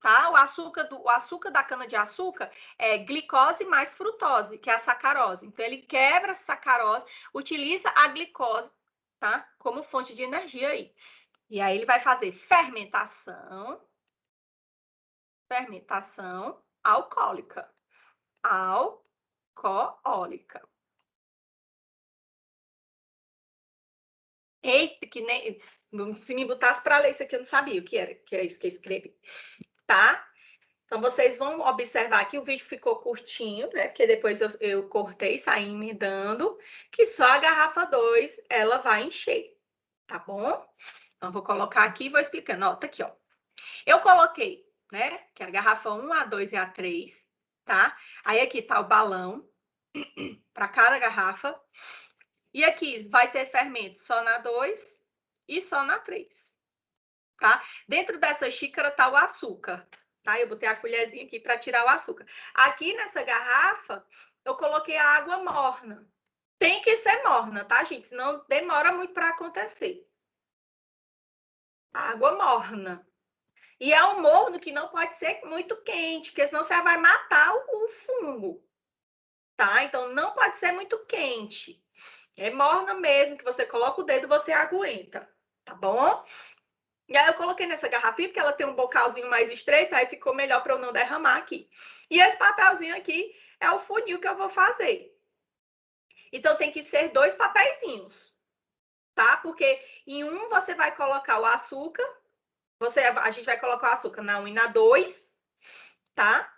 tá? O açúcar da cana-de-açúcar é glicose mais frutose, que é a sacarose. Então, ele quebra a sacarose, utiliza a glicose, tá? Como fonte de energia aí. E aí, ele vai fazer fermentação alcoólica. Alcoólica. Eita, que nem. Se me botasse para ler isso aqui, eu não sabia o que era, que é isso que eu escrevi. Tá? Então, vocês vão observar que o vídeo ficou curtinho, né? Porque depois eu cortei, saí emendando, que só a garrafa 2 ela vai encher, tá bom? Então, vou colocar aqui e vou explicando. Ó, tá aqui, ó. Eu coloquei, né? Que é a garrafa 1, a 2 e a 3, tá? Aí aqui tá o balão para cada garrafa. E aqui vai ter fermento só na 2 e só na 3, tá? Dentro dessa xícara tá o açúcar, tá? Eu botei a colherzinha aqui para tirar o açúcar. Aqui nessa garrafa, eu coloquei a água morna. Tem que ser morna, tá, gente? Senão demora muito para acontecer. Água morna. E é um morno que não pode ser muito quente, porque senão você vai matar o fungo, tá? Então não pode ser muito quente. É morna mesmo, que você coloca o dedo e você aguenta, tá bom? E aí eu coloquei nessa garrafinha, porque ela tem um bocalzinho mais estreito, aí ficou melhor para eu não derramar aqui. E esse papelzinho aqui é o funil que eu vou fazer. Então tem que ser 2 papeizinhos, tá? Porque em um você vai colocar o açúcar, a gente vai colocar o açúcar na 1 e na 2, tá?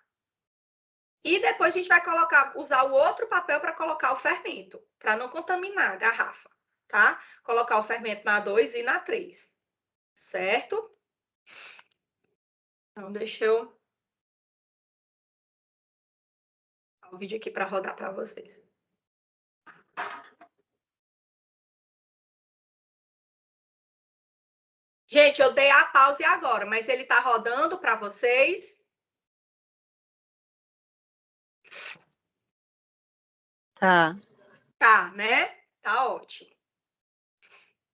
E depois a gente vai usar o outro papel para colocar o fermento, para não contaminar a garrafa, tá? Colocar o fermento na 2 e na 3, certo? Então, deixa eu o vídeo aqui para rodar para vocês. Gente, eu dei a pause agora, mas ele tá rodando para vocês? Tá. Tá, né? Tá ótimo.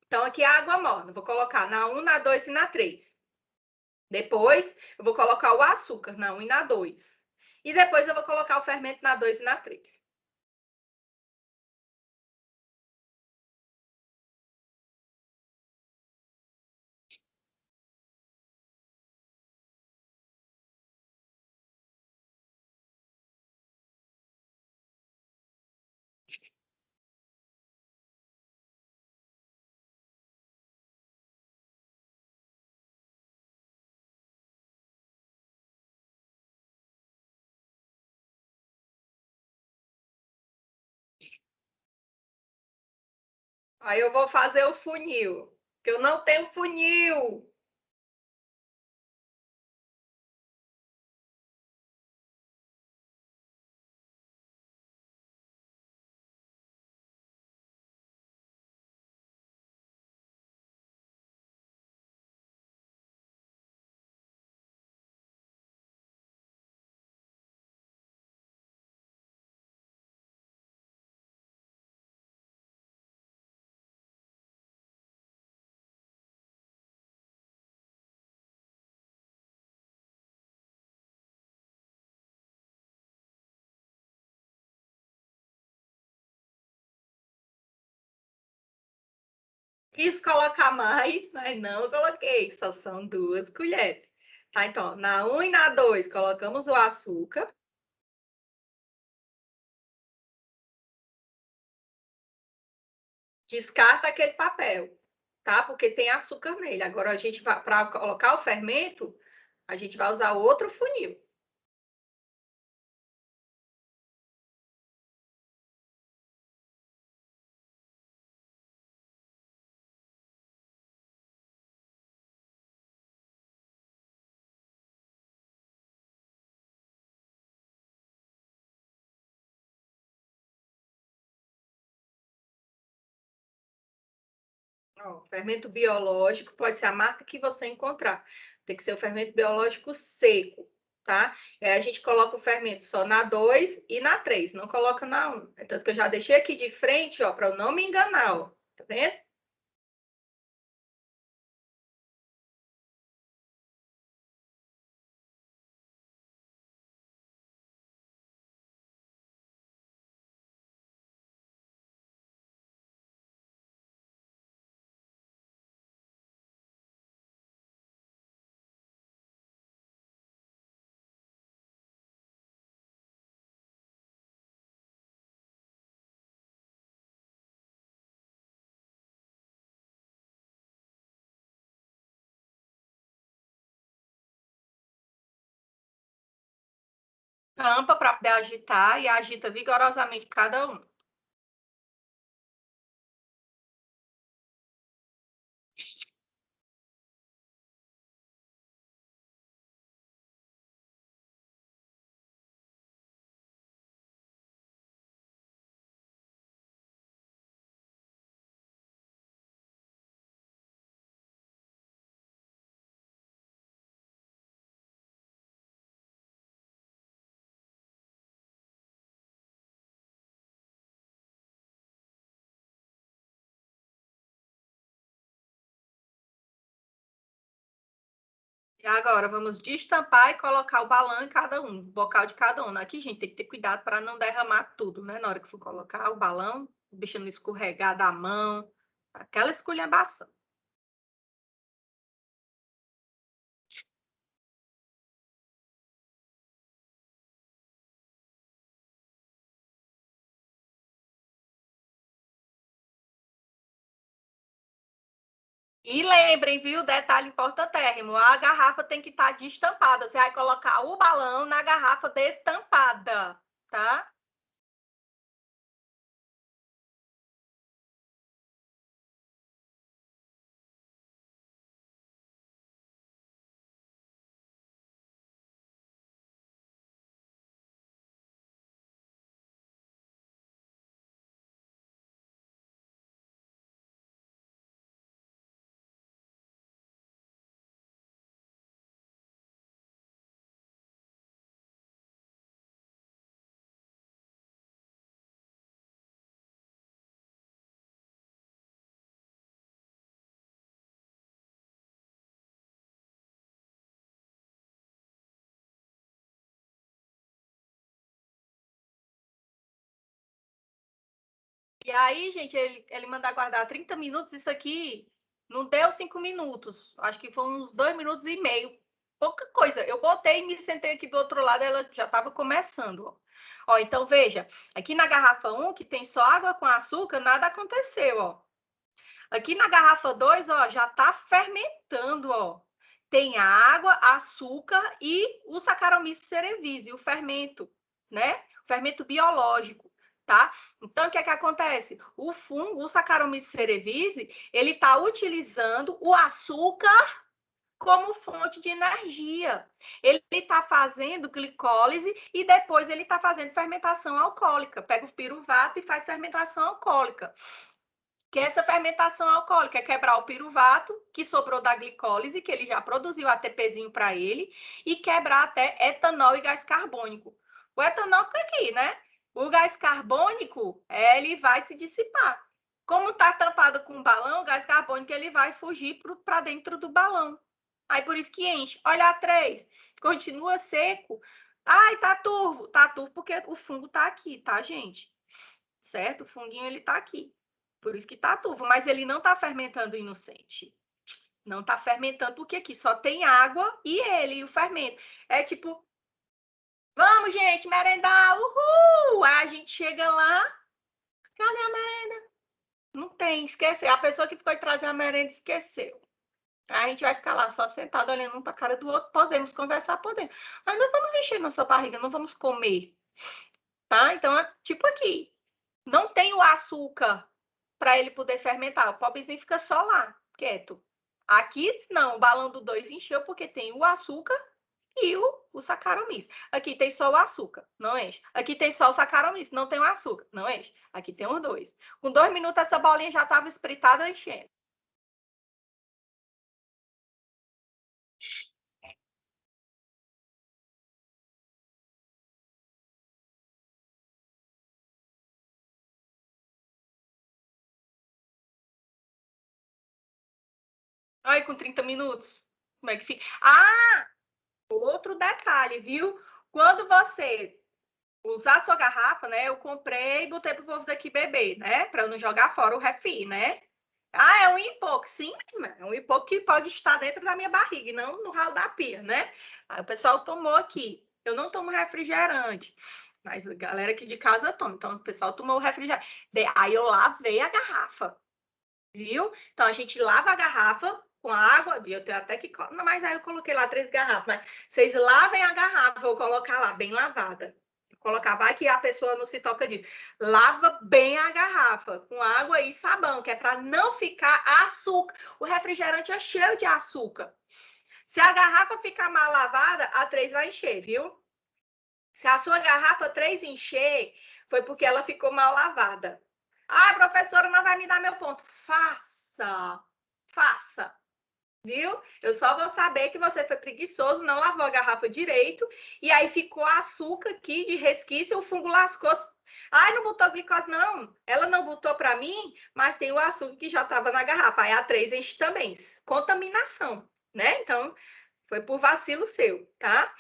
Então, aqui é a água morna. Vou colocar na 1, na 2 e na 3. Depois, eu vou colocar o açúcar na 1 e na 2. E depois eu vou colocar o fermento na 2 e na 3. Aí eu vou fazer o funil, que eu não tenho funil. Quis colocar mais, mas não coloquei, só são 2 colheres. Tá, então, na 1 e na 2, colocamos o açúcar. Descarta aquele papel, tá? Porque tem açúcar nele. Agora, a gente vai, para colocar o fermento, a gente vai usar outro funil. Ó, fermento biológico pode ser a marca que você encontrar. Tem que ser o fermento biológico seco, tá? Aí a gente coloca o fermento só na 2 e na 3, não coloca na 1. Tanto que eu já deixei aqui de frente, ó, para eu não me enganar, ó. Tá vendo? Tampa para poder agitar e agita vigorosamente cada um. E agora vamos destampar e colocar o balão em cada um, o bocal de cada um. Aqui, gente, tem que ter cuidado para não derramar tudo, né? Na hora que for colocar o balão, o bicho não escorregar da mão, aquela esculhambação. E lembrem, viu, detalhe importantérrimo, a garrafa tem que estar destampada. Você vai colocar o balão na garrafa destampada, tá? E aí, gente, ele manda guardar 30 minutos. Isso aqui não deu 5 minutos. Acho que foi uns 2 minutos e meio. Pouca coisa. Eu botei e me sentei aqui do outro lado, ela já estava começando. Ó, então, veja, aqui na garrafa 1, que tem só água com açúcar, nada aconteceu, ó. Aqui na garrafa 2, ó, já está fermentando, ó. Tem água, açúcar e o Saccharomyces cerevisiae, o fermento, né? O fermento biológico, tá? Então, o que é que acontece? O fungo, o Saccharomyces cerevisiae, ele está utilizando o açúcar como fonte de energia. Ele está fazendo glicólise e depois ele está fazendo fermentação alcoólica. Pega o piruvato e faz fermentação alcoólica. Que essa fermentação alcoólica é quebrar o piruvato, que sobrou da glicólise, que ele já produziu ATPzinho para ele, e quebrar até etanol e gás carbônico. O etanol fica aqui, né? O gás carbônico, ele vai se dissipar. Como está tampado com um balão, o gás carbônico ele vai fugir para dentro do balão. Aí por isso que enche. Olha a 3, continua seco. Ai, tá turvo. Tá turvo porque o fungo tá aqui, tá, gente? Certo? O funguinho ele tá aqui. Por isso que tá turvo, mas ele não tá fermentando inocente. Não tá fermentando porque aqui só tem água e ele, o fermento. É tipo, vamos, gente, merendar, uhul! Aí a gente chega lá, cadê a merenda? Não tem, esqueceu. A pessoa que foi trazer a merenda esqueceu. Aí a gente vai ficar lá só sentado olhando um para a cara do outro. Podemos conversar, podemos. Mas não vamos encher nossa barriga, não vamos comer, tá? Então, é tipo aqui. Não tem o açúcar para ele poder fermentar. O pobrezinho fica só lá, quieto. Aqui, não, o balão do 2 encheu porque tem o açúcar e o Saccharomyces. Aqui tem só o açúcar, não enche. Aqui tem só o Saccharomyces, não tem o açúcar, não enche. Aqui tem os dois. Com 2 minutos, essa bolinha já estava espritada enchendo. Aí, com 30 minutos, como é que fica? Ah, outro detalhe, viu? Quando você usar sua garrafa, né? Eu comprei e botei pro povo daqui beber, né? Para eu não jogar fora o refri, né? Ah, é um Ipoc. Sim, é um Ipoc que pode estar dentro da minha barriga e não no ralo da pia, né? Aí o pessoal tomou aqui. Eu não tomo refrigerante, mas a galera aqui de casa toma. Então o pessoal tomou o refrigerante. Aí eu lavei a garrafa, viu? Então a gente lava a garrafa com água, e eu tenho até que... Não, mas aí eu coloquei lá 3 garrafas, mas vocês lavem a garrafa, vou colocar lá, bem lavada. Colocar, vai que a pessoa não se toca disso. Lava bem a garrafa, com água e sabão, que é para não ficar açúcar. O refrigerante é cheio de açúcar. Se a garrafa ficar mal lavada, a 3 vai encher, viu? Se a sua garrafa 3 encher, foi porque ela ficou mal lavada. Ah, professora, não vai me dar meu ponto. Faça. Viu? Eu só vou saber que você foi preguiçoso, não lavou a garrafa direito, e aí ficou açúcar aqui de resquício, o fungo lascou. Ai, não botou glicose, não. Ela não botou para mim, mas tem o açúcar que já estava na garrafa. Aí a 3 enche também. Contaminação, né? Então, foi por vacilo seu, tá?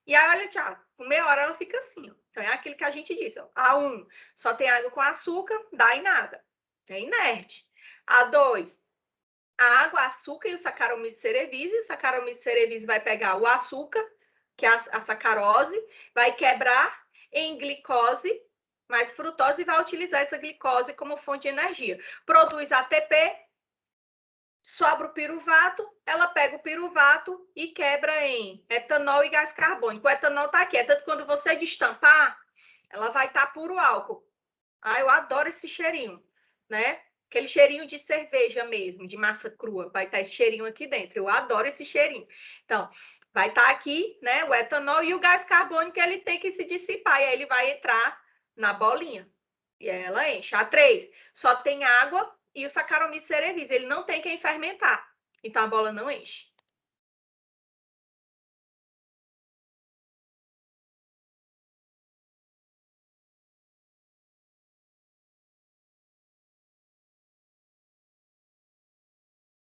E aí, olha, já, com meia hora ela fica assim, ó. Então, é aquilo que a gente disse, ó. A1, só tem água com açúcar, dá em nada. É inerte. A2, a água, açúcar e o Saccharomyces cerevisiae. O Saccharomyces cerevisiae vai pegar o açúcar, que é a sacarose, vai quebrar em glicose, mais frutose, e vai utilizar essa glicose como fonte de energia. Produz ATP, sobra o piruvato, ela pega o piruvato e quebra em etanol e gás carbônico. O etanol está aqui, é tanto que quando você destampar, ela vai estar puro álcool. Ah, eu adoro esse cheirinho, né? Aquele cheirinho de cerveja mesmo, de massa crua. Vai estar esse cheirinho aqui dentro. Eu adoro esse cheirinho. Então, vai estar aqui, né, o etanol e o gás carbônico, ele tem que se dissipar. E aí ele vai entrar na bolinha. E aí ela enche. A 3, só tem água e o Saccharomyces cerevisiae. Ele não tem quem fermentar. Então, a bola não enche.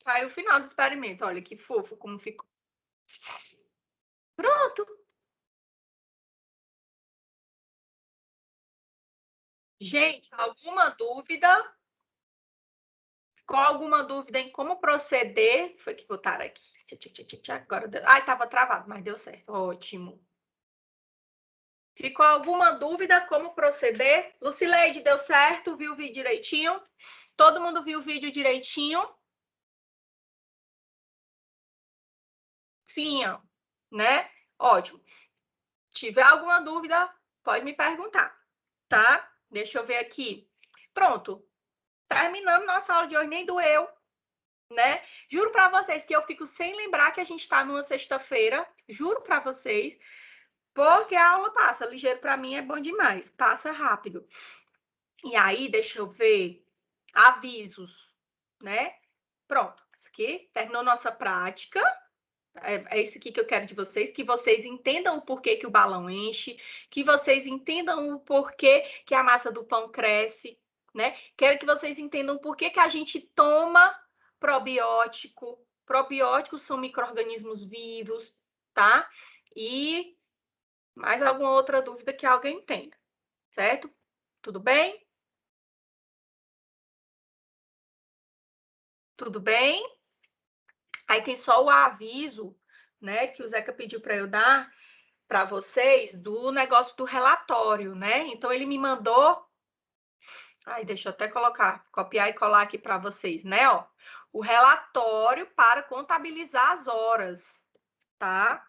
Aí o final do experimento. Olha que fofo como ficou. Pronto. Gente, alguma dúvida? Com alguma dúvida em como proceder? Foi que botaram aqui. Agora deu... Ai, estava travado, mas deu certo. Ótimo. Ficou alguma dúvida como proceder? Lucileide, deu certo? Viu o vídeo direitinho? Todo mundo viu o vídeo direitinho? Sim, ó, né? Ótimo. Se tiver alguma dúvida, pode me perguntar, tá? Deixa eu ver aqui. Pronto. Terminando nossa aula de hoje, nem doeu, né? Juro para vocês que eu fico sem lembrar que a gente está numa sexta-feira. Juro para vocês. Porque a aula passa ligeiro, para mim é bom demais, passa rápido. E aí, deixa eu ver, avisos, né? Pronto, isso aqui terminou nossa prática. É isso aqui que eu quero de vocês, que vocês entendam o porquê que o balão enche, que vocês entendam o porquê que a massa do pão cresce, né? Quero que vocês entendam o porquê que a gente toma probiótico. Probióticos são micro-organismos vivos, tá? E mais alguma outra dúvida que alguém tenha, certo? Tudo bem? Tudo bem? Aí tem só o aviso, né, que o Zeca pediu para eu dar para vocês do negócio do relatório, né? Então ele me mandou, aí deixa eu até colocar, copiar e colar aqui para vocês, né, ó, o relatório para contabilizar as horas, tá?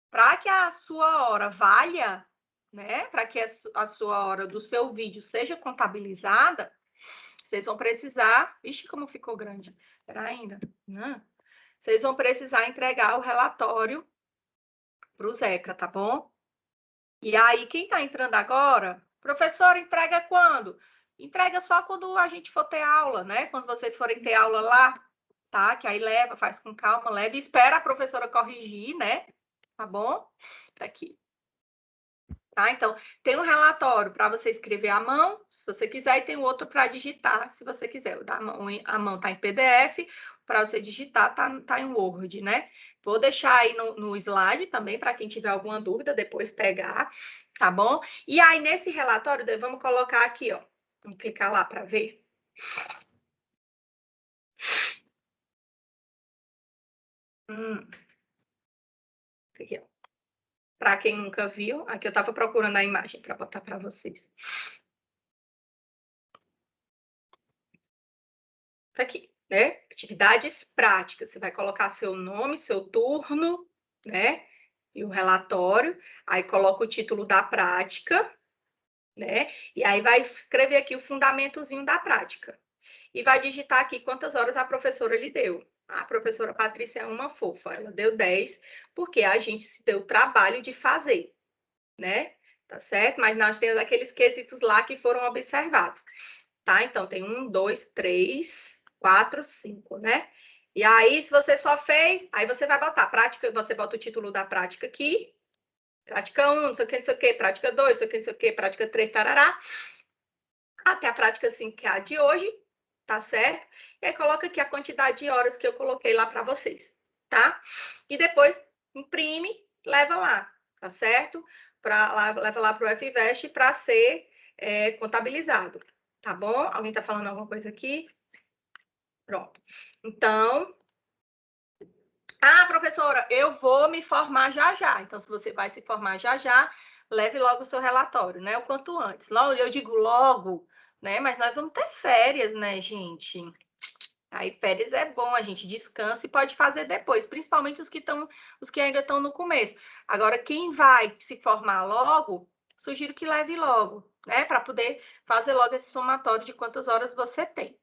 Para que a sua hora valha, né? Para que a sua hora do seu vídeo seja contabilizada, vocês vão precisar... Ixi, como ficou grande. Espera ainda. Não. Vocês vão precisar entregar o relatório para o Zeca, tá bom? E aí, quem está entrando agora, professor, entrega quando? Entrega só quando a gente for ter aula, né? Quando vocês forem ter aula lá, tá? Que aí leva, faz com calma, leva e espera a professora corrigir, né? Tá bom? Tá aqui. Tá? Então, tem um relatório para você escrever à mão, se você quiser, e tem outro para digitar, se você quiser. O da mão, a mão está em PDF, para você digitar tá em Word, né? Vou deixar aí no slide também, para quem tiver alguma dúvida, depois pegar, tá bom? E aí, nesse relatório, vamos colocar aqui, ó. Vamos clicar lá para ver. Aqui, ó. Para quem nunca viu, aqui eu estava procurando a imagem para botar para vocês. Tá aqui. né? Atividades práticas. Você vai colocar seu nome, seu turno, né? E o relatório. Aí coloca o título da prática, né? E aí vai escrever aqui o fundamentozinho da prática. E vai digitar aqui quantas horas a professora lhe deu. A professora Patrícia é uma fofa, ela deu 10, porque a gente se deu o trabalho de fazer, né? Tá certo? Mas nós temos aqueles quesitos lá que foram observados, tá? Então, tem 1, 2, 3, 4, 5, né? E aí, se você só fez, aí você vai botar prática, você bota o título da prática aqui, prática 1, não sei o que, prática 2, não sei o que, prática 3, tarará, até a prática 5, que é a de hoje, tá certo? E aí coloca aqui a quantidade de horas que eu coloquei lá para vocês, tá? E depois imprime, leva lá, tá certo? Leva lá para o FVEST para ser contabilizado, tá bom? Alguém tá falando alguma coisa aqui? Pronto. Então, professora, eu vou me formar já já. Então, se você vai se formar já já, leve logo o seu relatório, né? O quanto antes. Logo, eu digo logo, né? Mas nós vamos ter férias, né, gente? Aí férias é bom, a gente descansa e pode fazer depois, principalmente os que ainda estão no começo. Agora, quem vai se formar logo, sugiro que leve logo, né? Para poder fazer logo esse somatório de quantas horas você tem.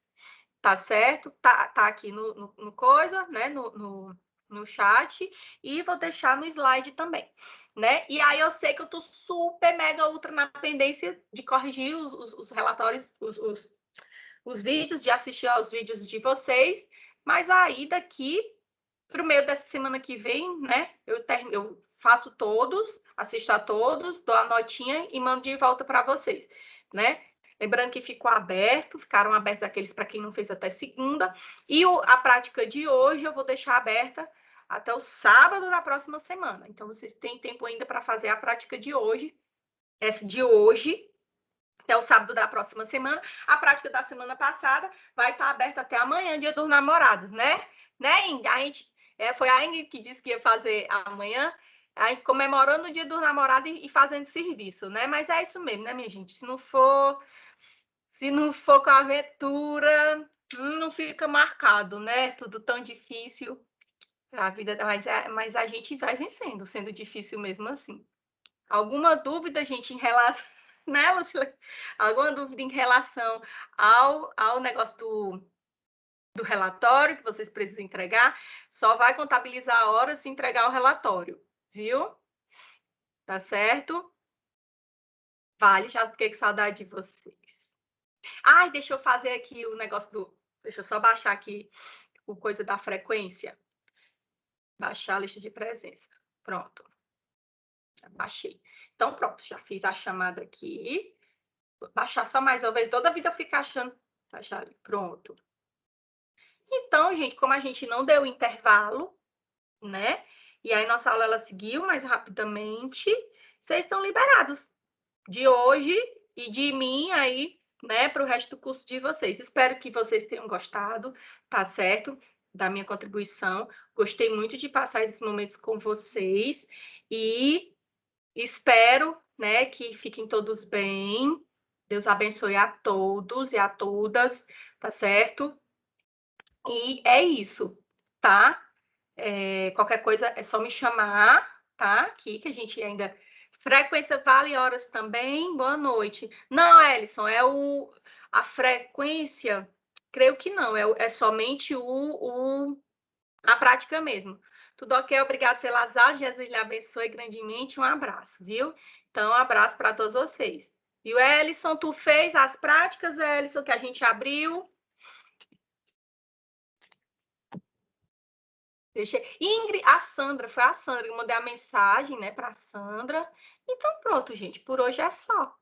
Tá certo? Tá aqui no coisa, né? No chat, e vou deixar no slide também, né? E aí eu sei que eu tô super, mega, ultra na pendência de corrigir os relatórios, os vídeos, de assistir aos vídeos de vocês, mas aí daqui para o meio dessa semana que vem, né? Eu faço todos, assisto a todos, dou a notinha e mando de volta para vocês, né? Lembrando que ficaram abertos aqueles para quem não fez até segunda, e a prática de hoje eu vou deixar aberta até o sábado da próxima semana. Então, vocês têm tempo ainda para fazer a prática de hoje, essa de hoje, até o sábado da próxima semana. A prática da semana passada vai estar aberta até amanhã, dia dos namorados, né? Né, Ingrid? Foi a Ingrid que disse que ia fazer amanhã, aí comemorando o dia dos namorados e fazendo serviço, né? Mas é isso mesmo, né, minha gente? Se não for com a aventura, não fica marcado, né? Tudo tão difícil. A vida, mas a gente vai vencendo, sendo difícil mesmo assim. Alguma dúvida, gente, em relação, né, Lucila? Alguma dúvida em relação ao negócio do relatório que vocês precisam entregar? Só vai contabilizar a hora se entregar o relatório, viu? Tá certo? Vale, já fiquei com saudade de vocês. Ai, deixa eu fazer aqui o negócio do... Deixa eu só baixar aqui o coisa da frequência. Baixar a lista de presença. Pronto. Já baixei. Então, pronto, já fiz a chamada aqui. Vou baixar só mais uma vez. Toda a vida fica achando... Baixar ali. Pronto. Então, gente, como a gente não deu intervalo, né? E aí nossa aula ela seguiu mais rapidamente. Vocês estão liberados de hoje e de mim aí, né, para o resto do curso de vocês. Espero que vocês tenham gostado, tá certo? Da minha contribuição. Gostei muito de passar esses momentos com vocês e espero, né, que fiquem todos bem. Deus abençoe a todos e a todas, tá certo? E é isso, tá? Qualquer coisa é só me chamar, tá? Aqui que a gente ainda... Frequência vale horas também? Boa noite. Não, Ellison, a frequência, creio que não, é somente a prática mesmo. Tudo ok? Obrigado pelas aulas, Jesus lhe abençoe grandemente, um abraço, viu? Então, um abraço para todos vocês. E o Ellison, tu fez as práticas, Ellison, que a gente abriu? Ingrid, foi a Sandra que mandei a mensagem, né, para a Sandra. Então, pronto, gente, por hoje é só.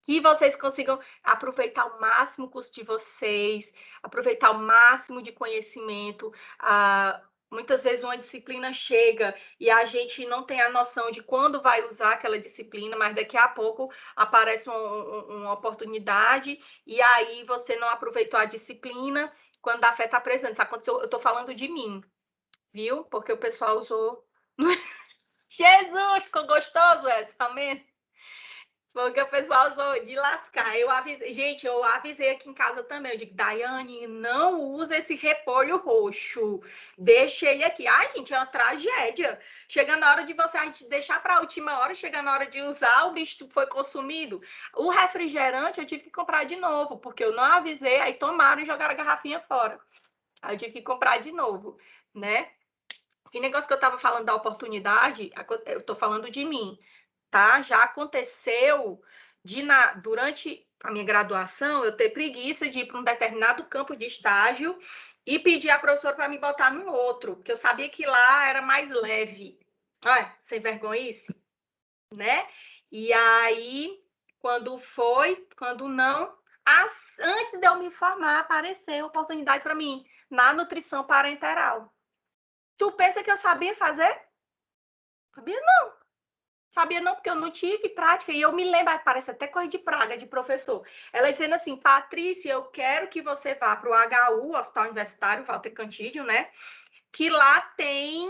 Que vocês consigam aproveitar o máximo o curso de vocês, aproveitar o máximo de conhecimento. Muitas vezes uma disciplina chega e a gente não tem a noção de quando vai usar aquela disciplina, mas daqui a pouco aparece uma oportunidade e aí você não aproveitou a disciplina quando a fé está presente. Isso aconteceu, eu estou falando de mim, viu? Porque o pessoal usou... Jesus, ficou gostoso, Edson, amém? Porque o pessoal usou de lascar. Eu avisei, gente, eu avisei aqui em casa também. Eu digo, Daiane, não usa esse repolho roxo. Deixa ele aqui. Ai, gente, é uma tragédia. Chega na hora de você, a gente deixar para a última hora, chega na hora de usar, o bicho foi consumido. O refrigerante eu tive que comprar de novo, porque eu não avisei, aí tomaram e jogaram a garrafinha fora. Aí eu tive que comprar de novo, né? Que negócio que eu estava falando da oportunidade, eu estou falando de mim, tá? Já aconteceu durante a minha graduação eu ter preguiça de ir para um determinado campo de estágio e pedir à professora para me botar no outro, porque eu sabia que lá era mais leve. Olha, sem vergonhice, né? E aí, quando não, antes de eu me formar, apareceu oportunidade para mim na nutrição parenteral. Tu pensa que eu sabia fazer? Sabia não. Sabia não, porque eu não tive prática. E eu me lembro, parece até coisa de praga, de professor. Ela dizendo assim, Patrícia, eu quero que você vá para o HU, Hospital Universitário, Walter Cantídio, né? Que lá tem,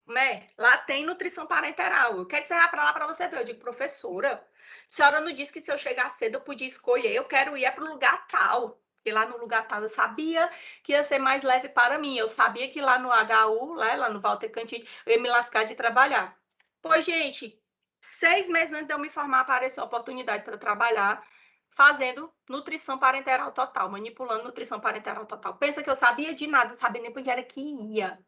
né? Lá tem nutrição parenteral. Eu quero que você vá para lá para você ver. Eu digo, professora, a senhora não disse que se eu chegar cedo eu podia escolher. Eu quero ir para o lugar tal. Porque lá no lugar tal eu sabia que ia ser mais leve para mim. Eu sabia que lá no HU, lá no Walter Cantídio, eu ia me lascar de trabalhar. Pois, gente, 6 meses antes de eu me formar, apareceu a oportunidade para eu trabalhar fazendo nutrição parenteral total, manipulando nutrição parenteral total. Pensa que eu sabia de nada, não sabia nem para onde era que ia.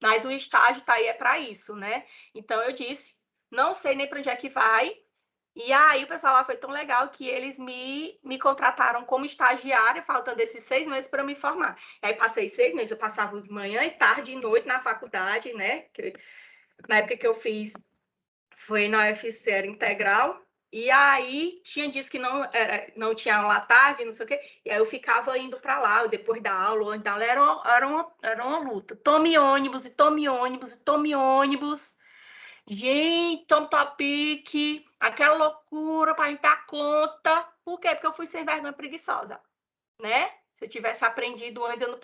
Mas o estágio tá aí é para isso, né? Então eu disse, não sei nem para onde é que vai. E aí o pessoal lá foi tão legal que eles me contrataram como estagiária, faltando esses 6 meses para eu me formar. E aí passei 6 meses, eu passava de manhã e tarde e noite na faculdade, né? Na época que eu fiz foi na UFC, era integral. E aí tinha dias que não tinha aula à tarde, não sei o quê. E aí eu ficava indo para lá, depois da aula, antes da aula, era uma luta. Tome ônibus, e tome ônibus, e tome ônibus. Gente, tome pique, aquela loucura para ir dar conta. Por quê? Porque eu fui sem vergonha preguiçosa, né? Se eu tivesse aprendido antes, eu não...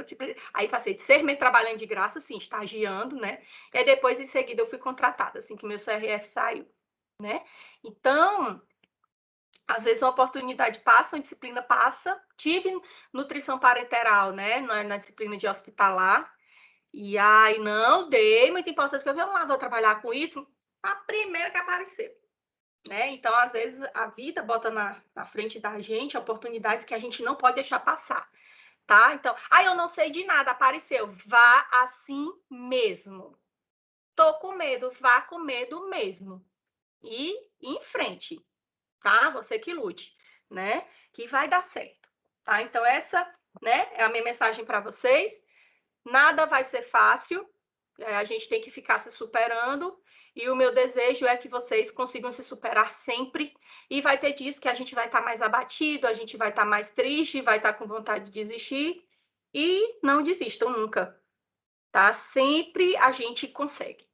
Aí passei de 6 meses trabalhando de graça, assim, estagiando, né? E aí depois, em seguida, eu fui contratada, assim que meu CRF saiu, né? Então, às vezes uma oportunidade passa, uma disciplina passa. Tive nutrição parenteral, né? Na disciplina de hospitalar. E aí não dei muita importância, porque eu vou trabalhar com isso. A primeira que apareceu, né? Então, às vezes, a vida bota na frente da gente oportunidades que a gente não pode deixar passar. Tá? Então, eu não sei de nada, apareceu. Vá assim mesmo. Tô com medo, vá com medo mesmo. E em frente, tá? Você que lute, né? Que vai dar certo, tá? Então, essa, né, é a minha mensagem para vocês. Nada vai ser fácil, a gente tem que ficar se superando. E o meu desejo é que vocês consigam se superar sempre. E vai ter dias que a gente vai estar mais abatido, a gente vai estar mais triste, vai estar com vontade de desistir. E não desistam nunca, tá? Sempre a gente consegue,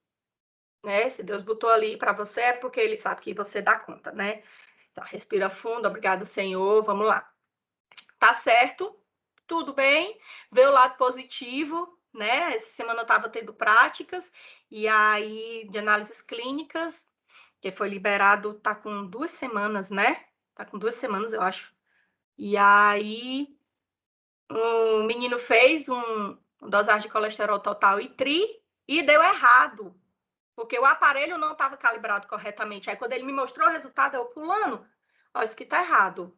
né? Se Deus botou ali para você, é porque Ele sabe que você dá conta, né? Então, respira fundo, obrigado, Senhor. Vamos lá. Tá certo? Tudo bem? Vê o lado positivo, né? Essa semana eu estava tendo práticas, e aí de análises clínicas, que foi liberado, tá com 2 semanas, né? Tá com 2 semanas, eu acho. E aí o menino fez dosagem de colesterol total e tri e deu errado, porque o aparelho não estava calibrado corretamente. Aí quando ele me mostrou o resultado, eu, fulano, ó, isso aqui tá errado,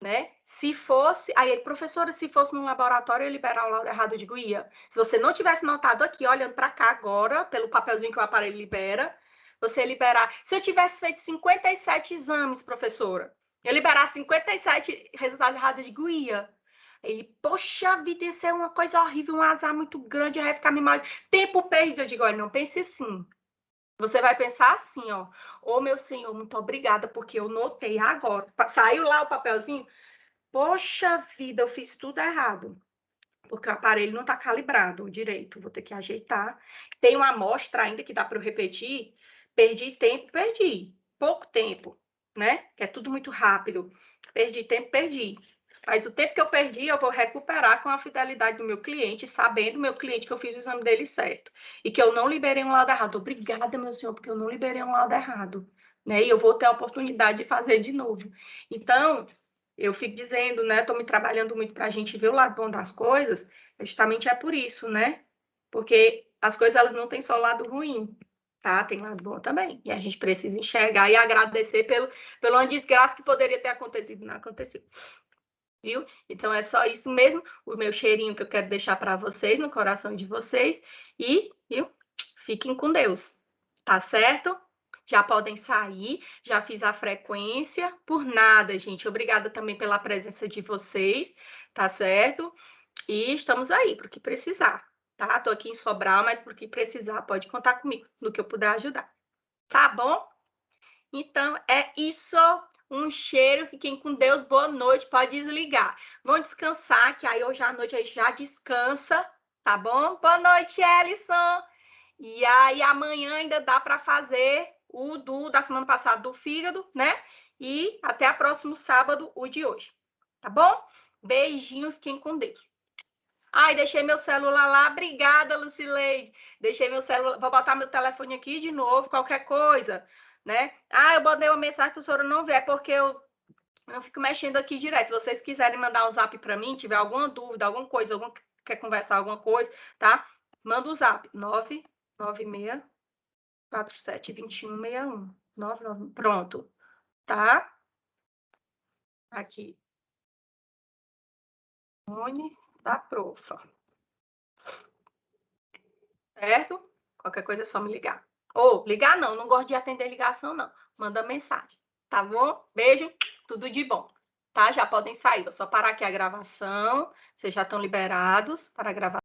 né? Se fosse, aí professora, se fosse num laboratório eu liberar o laudo errado, eu digo, ia. Se você não tivesse notado aqui, olhando para cá agora, pelo papelzinho que o aparelho libera, você liberar. Se eu tivesse feito 57 exames, professora, eu liberar 57 resultados errados, eu digo, ia. Ele, poxa vida, isso é uma coisa horrível, um azar muito grande, vai ficar me mal. Tempo perdido, eu digo, olha, não pense assim. Você vai pensar assim, ó, ô meu senhor, muito obrigada, porque eu notei agora. Saiu lá o papelzinho, poxa vida, eu fiz tudo errado, porque o aparelho não está calibrado direito, vou ter que ajeitar. Tem uma amostra ainda que dá para eu repetir, perdi tempo, perdi, pouco tempo, né? Que é tudo muito rápido. Perdi tempo, perdi. Mas o tempo que eu perdi, eu vou recuperar com a fidelidade do meu cliente, sabendo meu cliente que eu fiz o exame dele certo. E que eu não liberei um laudo errado. Obrigada, meu senhor, porque eu não liberei um laudo errado. né? E eu vou ter a oportunidade de fazer de novo. Então, eu fico dizendo, né? Estou me trabalhando muito para a gente ver o lado bom das coisas, justamente é por isso, né? Porque as coisas, elas não têm só lado ruim, tá? Tem lado bom também. E a gente precisa enxergar e agradecer pela uma desgraça que poderia ter acontecido e não aconteceu. Viu? Então é só isso mesmo, o meu cheirinho que eu quero deixar para vocês, no coração de vocês. E, viu? Fiquem com Deus, tá certo? Já podem sair, já fiz a frequência. Por nada, gente. Obrigada também pela presença de vocês, tá certo? E estamos aí para o que precisar, tá? Tô aqui em Sobral, mas para o que precisar, pode contar comigo, no que eu puder ajudar. Tá bom? Então, é isso. Um cheiro, fiquem com Deus, boa noite, pode desligar. Vão descansar, que aí hoje à noite aí já descansa, tá bom? Boa noite, Ellison. E aí amanhã ainda dá para fazer o da semana passada do fígado, né? E até o próximo sábado, o de hoje, tá bom? Beijinho, fiquem com Deus. Ai, deixei meu celular lá. Obrigada, Lucileide. Deixei meu celular. Vou botar meu telefone aqui de novo, qualquer coisa, né? Ah, eu botei uma mensagem que o senhor não vê, é porque eu não fico mexendo aqui direto. Se vocês quiserem mandar um zap para mim, tiver alguma dúvida, alguma coisa, quer conversar alguma coisa, tá? Manda o zap. 996 47 21 61. 99. Pronto, tá? Aqui. Fone da profa. Certo? Qualquer coisa é só me ligar. Ou ligar não gosto de atender ligação, não. Manda mensagem, tá bom? Beijo, tudo de bom, tá? Já podem sair. Vou só parar aqui a gravação. Vocês já estão liberados para gravar.